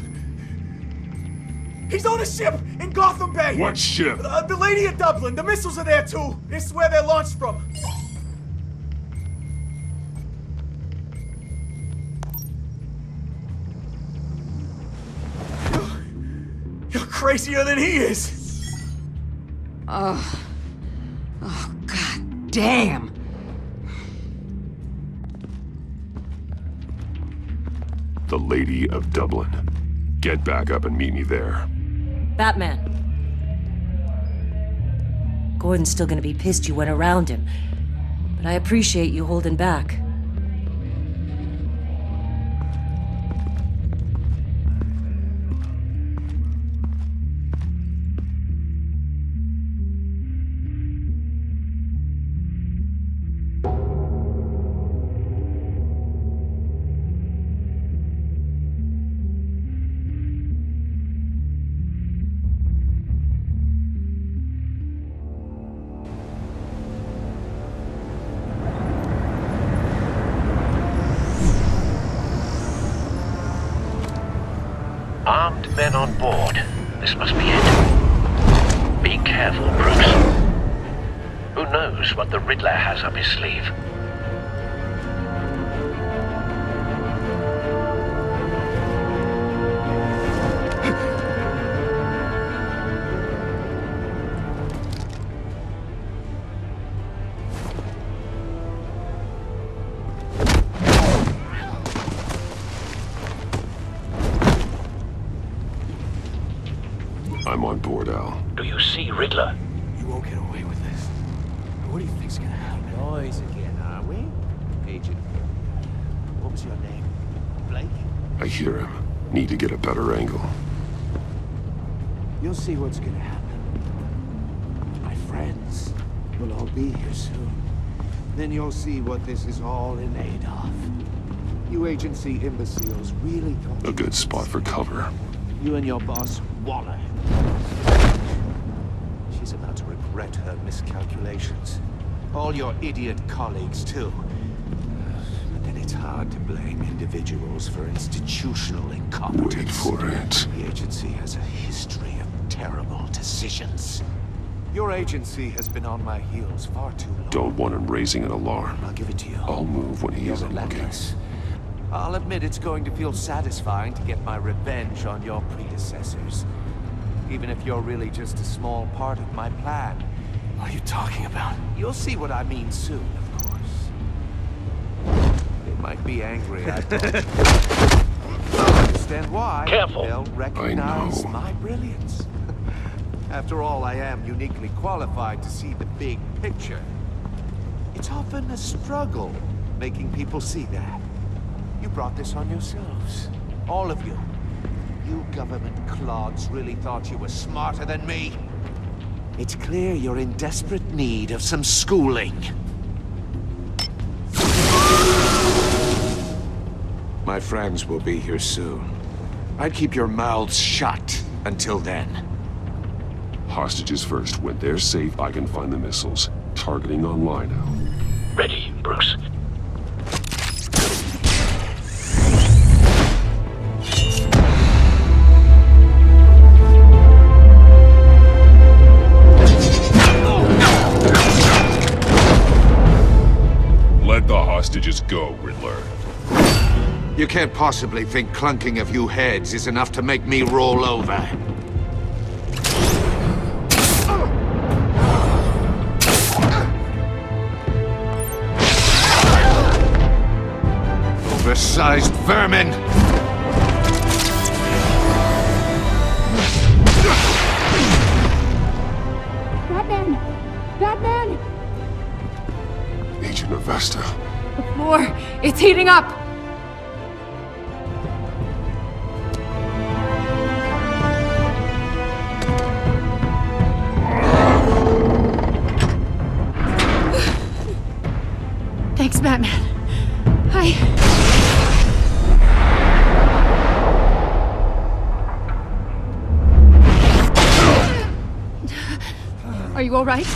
He's on a ship in Gotham Bay! What ship? The Lady of Dublin. The missiles are there too. It's where they're launched from. You're crazier than he is! Oh, god damn! The Lady of Dublin. Get back up and meet me there. Batman. Gordon's still gonna be pissed you went around him, but I appreciate you holding back. Armed men on board. This must be it. Be careful, Bruce. Who knows what the Riddler has up his sleeve? I'm on board, Al. Do you see Riddler? You won't get away with this. What do you think's gonna happen? Noise again, are we? Agent. What was your name? Blake? I hear him. Need to get a better angle. You'll see what's gonna happen. My friends will all be here soon. Then you'll see what this is all in aid of. You agency imbeciles really thought A good spot for cover. you and your boss, Waller. She's about to regret her miscalculations. All your idiot colleagues, too. But then it's hard to blame individuals for institutional incompetence. Wait for it. The agency has a history of terrible decisions. Your agency has been on my heels far too long. Don't want him raising an alarm. I'll give it to you. I'll move when he You're isn't looking. relentless. I'll admit it's going to feel satisfying to get my revenge on your predecessors. Even if you're really just a small part of my plan. What are you talking about? You'll see what I mean soon, of course. They might be angry, I don't. I'll understand why. Careful. They'll recognize I know. my brilliance. After all, I am uniquely qualified to see the big picture. It's often a struggle making people see that. You brought this on yourselves. All of you. You government clods really thought you were smarter than me. It's clear you're in desperate need of some schooling. My friends will be here soon. I'd keep your mouths shut until then. Hostages first. When they're safe, I can find the missiles. Targeting online now. Ready, Bruce. Let the hostages Just go, Riddler. You can't possibly think clunking a few heads is enough to make me roll over. Oversized vermin! Batman! Batman! Agent Avesta. The floor, it's heating up! Thanks, Batman. Are you all right?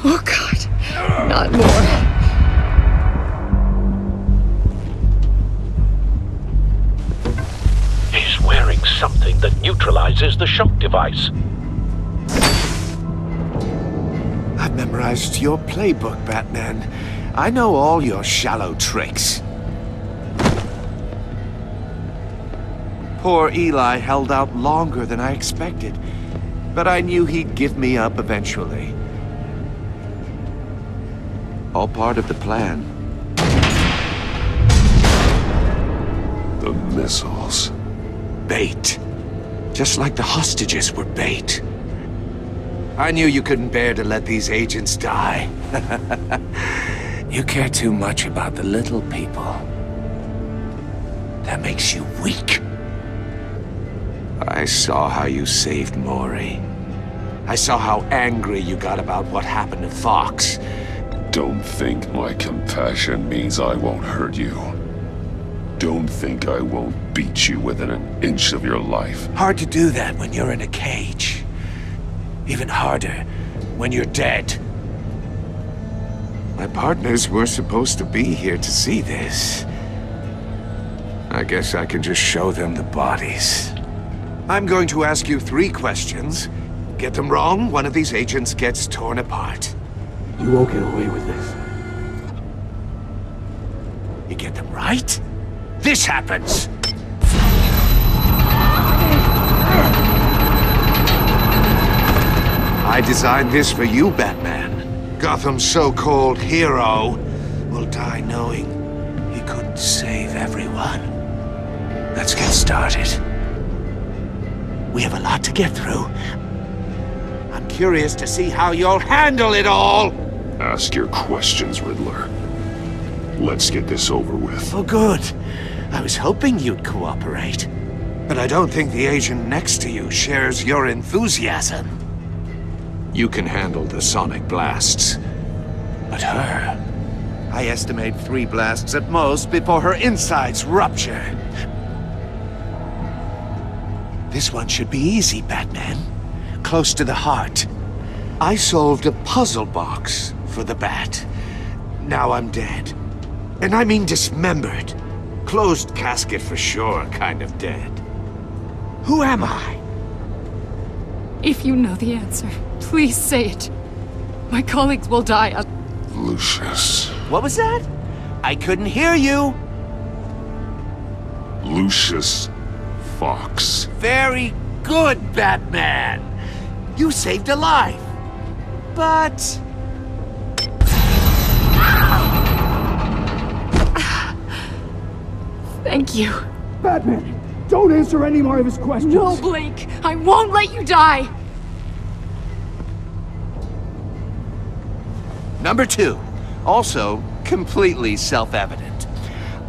Oh, God. Not more. He's wearing something that neutralizes the shock device. I've memorized your playbook, Batman. I know all your shallow tricks. Poor Eli held out longer than I expected, but I knew he'd give me up eventually. All part of the plan. The missiles. Bait. Just like the hostages were bait. I knew you couldn't bear to let these agents die. You care too much about the little people. That makes you weak. I saw how you saved Maury. I saw how angry you got about what happened to Fox. Don't think my compassion means I won't hurt you. Don't think I won't beat you within an inch of your life. Hard to do that when you're in a cage. Even harder when you're dead. My partners were supposed to be here to see this. I guess I can just show them the bodies. I'm going to ask you 3 questions. Get them wrong, one of these agents gets torn apart. You won't get away with this. You get them right, this happens! I designed this for you, Batman. Gotham's so-called hero will die knowing he couldn't save everyone. Let's get started. We have a lot to get through. I'm curious to see how you'll handle it all! Ask your questions, Riddler. Let's get this over with. Oh, good. I was hoping you'd cooperate. But I don't think the agent next to you shares your enthusiasm. You can handle the sonic blasts. But her... I estimate 3 blasts at most before her insides rupture. This one should be easy, Batman. Close to the heart. I solved a puzzle box for the Bat. Now I'm dead. And I mean dismembered. Closed casket for sure, kind of dead. Who am I? If you know the answer, please say it. My colleagues will die. Lucius. What was that? I couldn't hear you. Lucius Fox. Very good, Batman. You saved a life. But... Thank you. Batman, don't answer any more of his questions. No, Blake. I won't let you die. Number 2. Also, completely self-evident.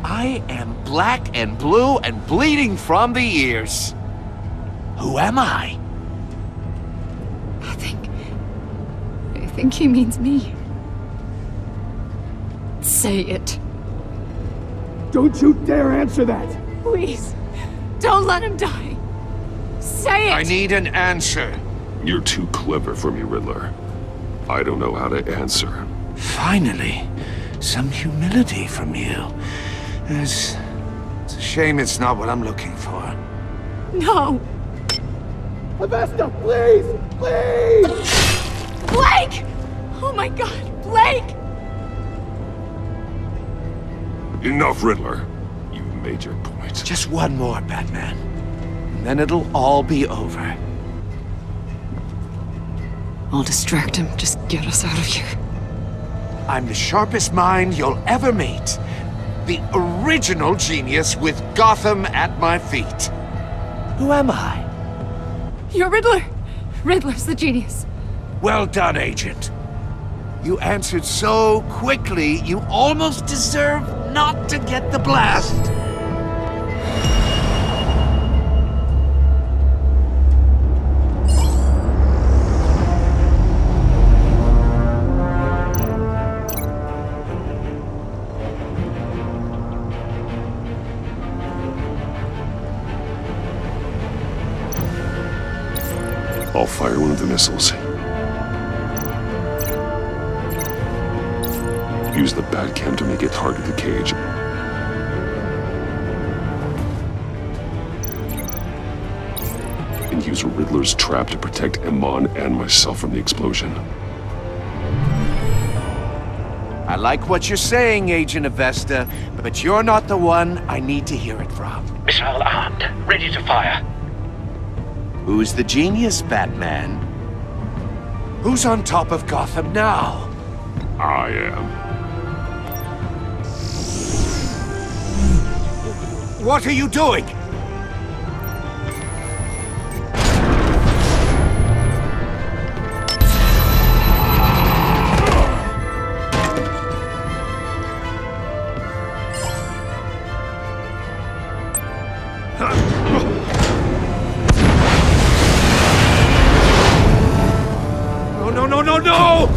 I am black and blue and bleeding from the ears. Who am I? I think he means me. Say it. Don't you dare answer that! Please, don't let him die. Say it! I need an answer. You're too clever for me, Riddler. I don't know how to answer. Finally, some humility from you. As It's a shame it's not what I'm looking for. No! Avesta, please! Please! Blake! Oh my god, Blake! Enough, Riddler. You've made your point. Just one more, Batman. And then it'll all be over. I'll distract him. Just get us out of here. I'm the sharpest mind you'll ever meet. The original genius with Gotham at my feet. Who am I? You're Riddler! Riddler's the genius. Well done, Agent. You answered so quickly, you almost deserve not to get the blast. I'll fire one of the missiles. Use the Batcam to make it target the cage. And use Riddler's trap to protect Iman and myself from the explosion. I like what you're saying, Agent Avesta, but you're not the one I need to hear it from. Missile armed, ready to fire. Who's the genius, Batman? Who's on top of Gotham now? I am. What are you doing? No!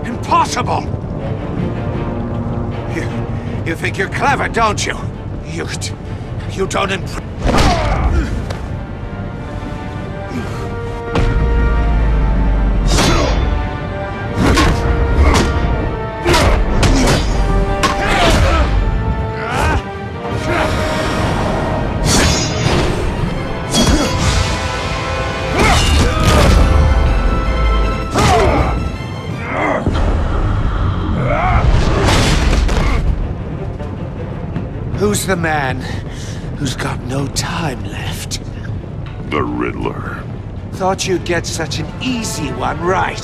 Impossible! You think you're clever, don't you? You don't impress. Who's the man who's got no time left? The Riddler. Thought you'd get such an easy one right.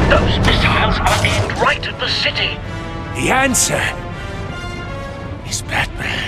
Those missiles are aimed right at the city. The answer is Batman.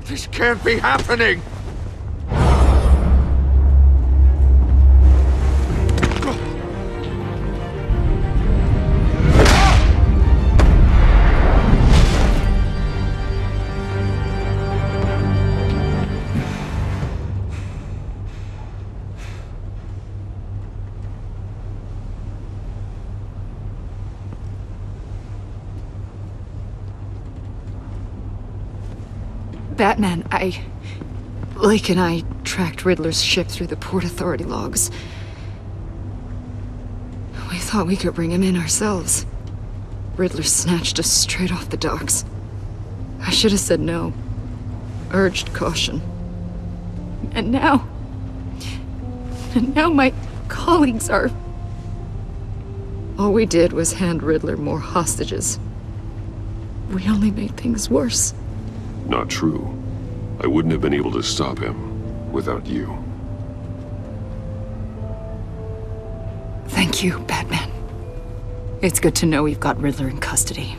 This can't be happening! Batman, Blake and I tracked Riddler's ship through the Port Authority logs. We thought we could bring him in ourselves. Riddler snatched us straight off the docks. I should have said no. Urged caution. And now my colleagues are All we did was hand Riddler more hostages. We only made things worse. Not true. I wouldn't have been able to stop him without you. Thank you, Batman. It's good to know we've got Riddler in custody.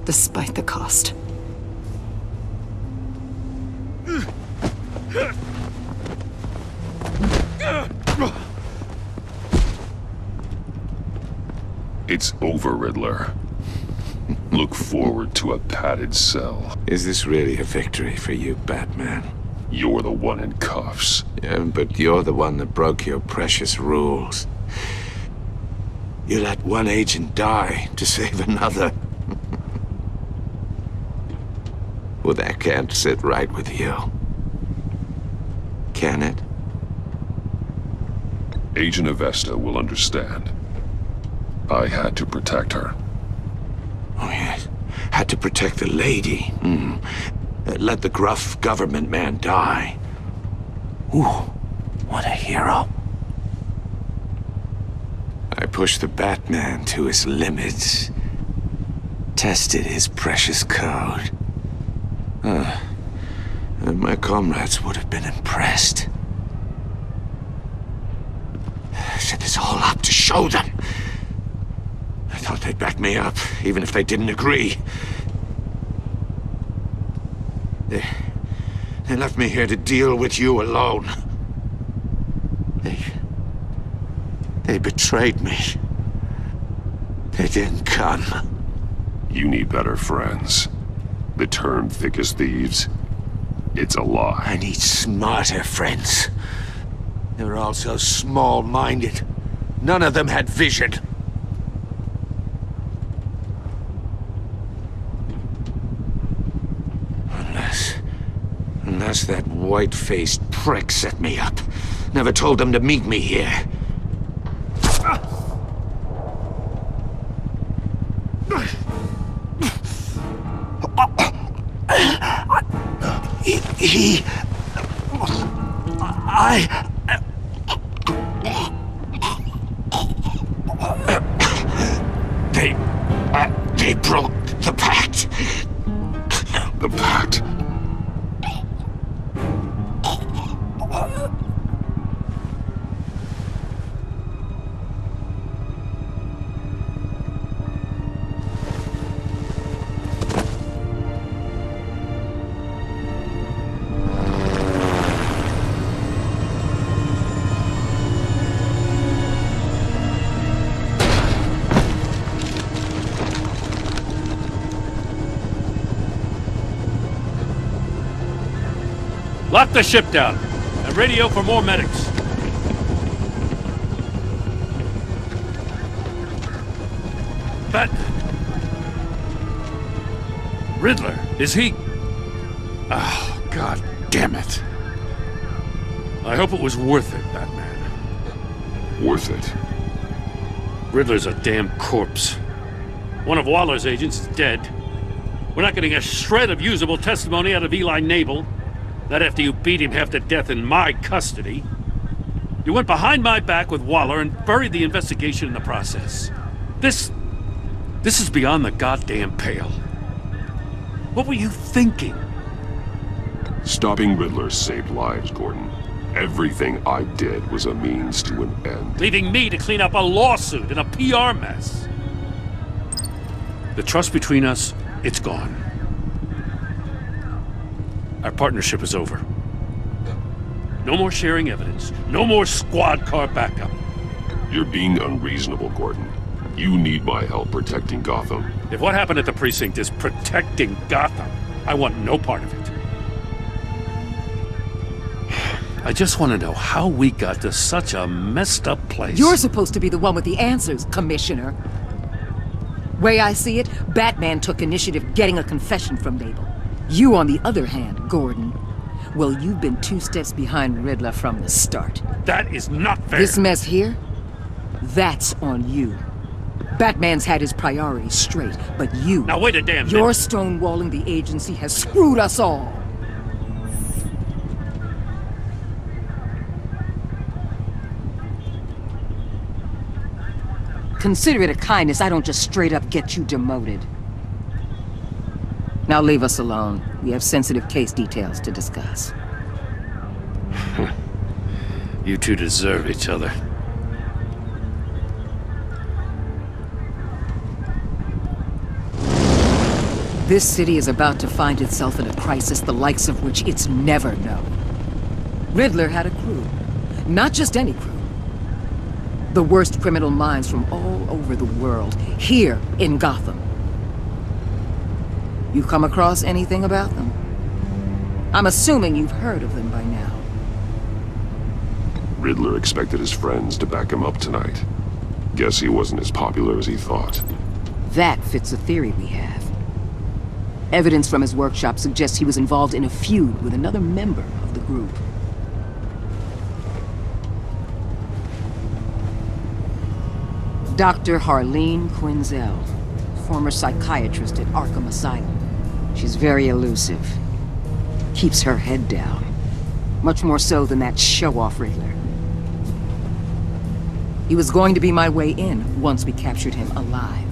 Despite the cost. It's over, Riddler. Look forward to a padded cell. Is this really a victory for you, Batman? You're the one in cuffs. Yeah, but you're the one that broke your precious rules. You let one agent die to save another. Well, that can't sit right with you. Can it? Agent Avesta will understand. I had to protect her. Oh, yes. Had to protect the lady. Let the gruff government man die. Ooh, what a hero. I pushed the Batman to his limits. Tested his precious code. And my comrades would have been impressed. I set this all up to show them. I thought they'd back me up, even if they didn't agree. They left me here to deal with you alone. They betrayed me. They didn't come. You need better friends. The term thick as thieves, it's a lie. I need smarter friends. They were all so small-minded. None of them had vision. Unless that white-faced prick set me up. Never told them to meet me here. They broke the pact. The pact? Lock the ship down and radio for more medics. Riddler, is he? Oh, God damn it. I hope it was worth it, Batman. Worth it? Riddler's a damn corpse. One of Waller's agents is dead. We're not getting a shred of usable testimony out of Eli Nabel. Not after you beat him half to death in my custody. You went behind my back with Waller and buried the investigation in the process. This is beyond the goddamn pale. What were you thinking? Stopping Riddler saved lives, Gordon. Everything I did was a means to an end. Leaving me to clean up a lawsuit and a PR mess. The trust between us, it's gone. Our partnership is over. No more sharing evidence. No more squad car backup. You're being unreasonable, Gordon. You need my help protecting Gotham. If what happened at the precinct is protecting Gotham, I want no part of it. I just want to know how we got to such a messed up place. You're supposed to be the one with the answers, Commissioner. Way I see it, Batman took initiative getting a confession from Nabel. You, on the other hand, Gordon, well, you've been 2 steps behind Riddler from the start. That is not fair. This mess here, that's on you. Batman's had his priorities straight, but you... Now wait a damn minute. Your stonewalling the agency has screwed us all. consider it a kindness I don't just straight up get you demoted. Now leave us alone. We have sensitive case details to discuss. You two deserve each other. This city is about to find itself in a crisis the likes of which it's never known. Riddler had a crew. Not just any crew. The worst criminal minds from all over the world, here in Gotham. You come across anything about them? I'm assuming you've heard of them by now. Riddler expected his friends to back him up tonight. Guess he wasn't as popular as he thought. That fits a theory we have. Evidence from his workshop suggests he was involved in a feud with another member of the group. Dr. Harleen Quinzel, former psychiatrist at Arkham Asylum. She's very elusive. Keeps her head down. Much more so than that show-off Riddler. He was going to be my way in once we captured him alive.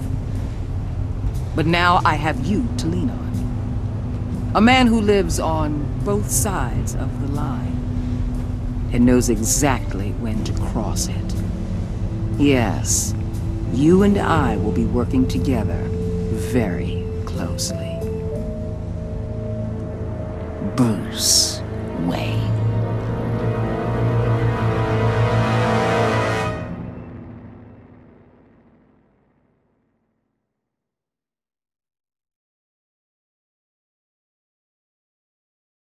But now I have you to lean on. A man who lives on both sides of the line and knows exactly when to cross it. Yes, you and I will be working together very closely. Bruce Wayne.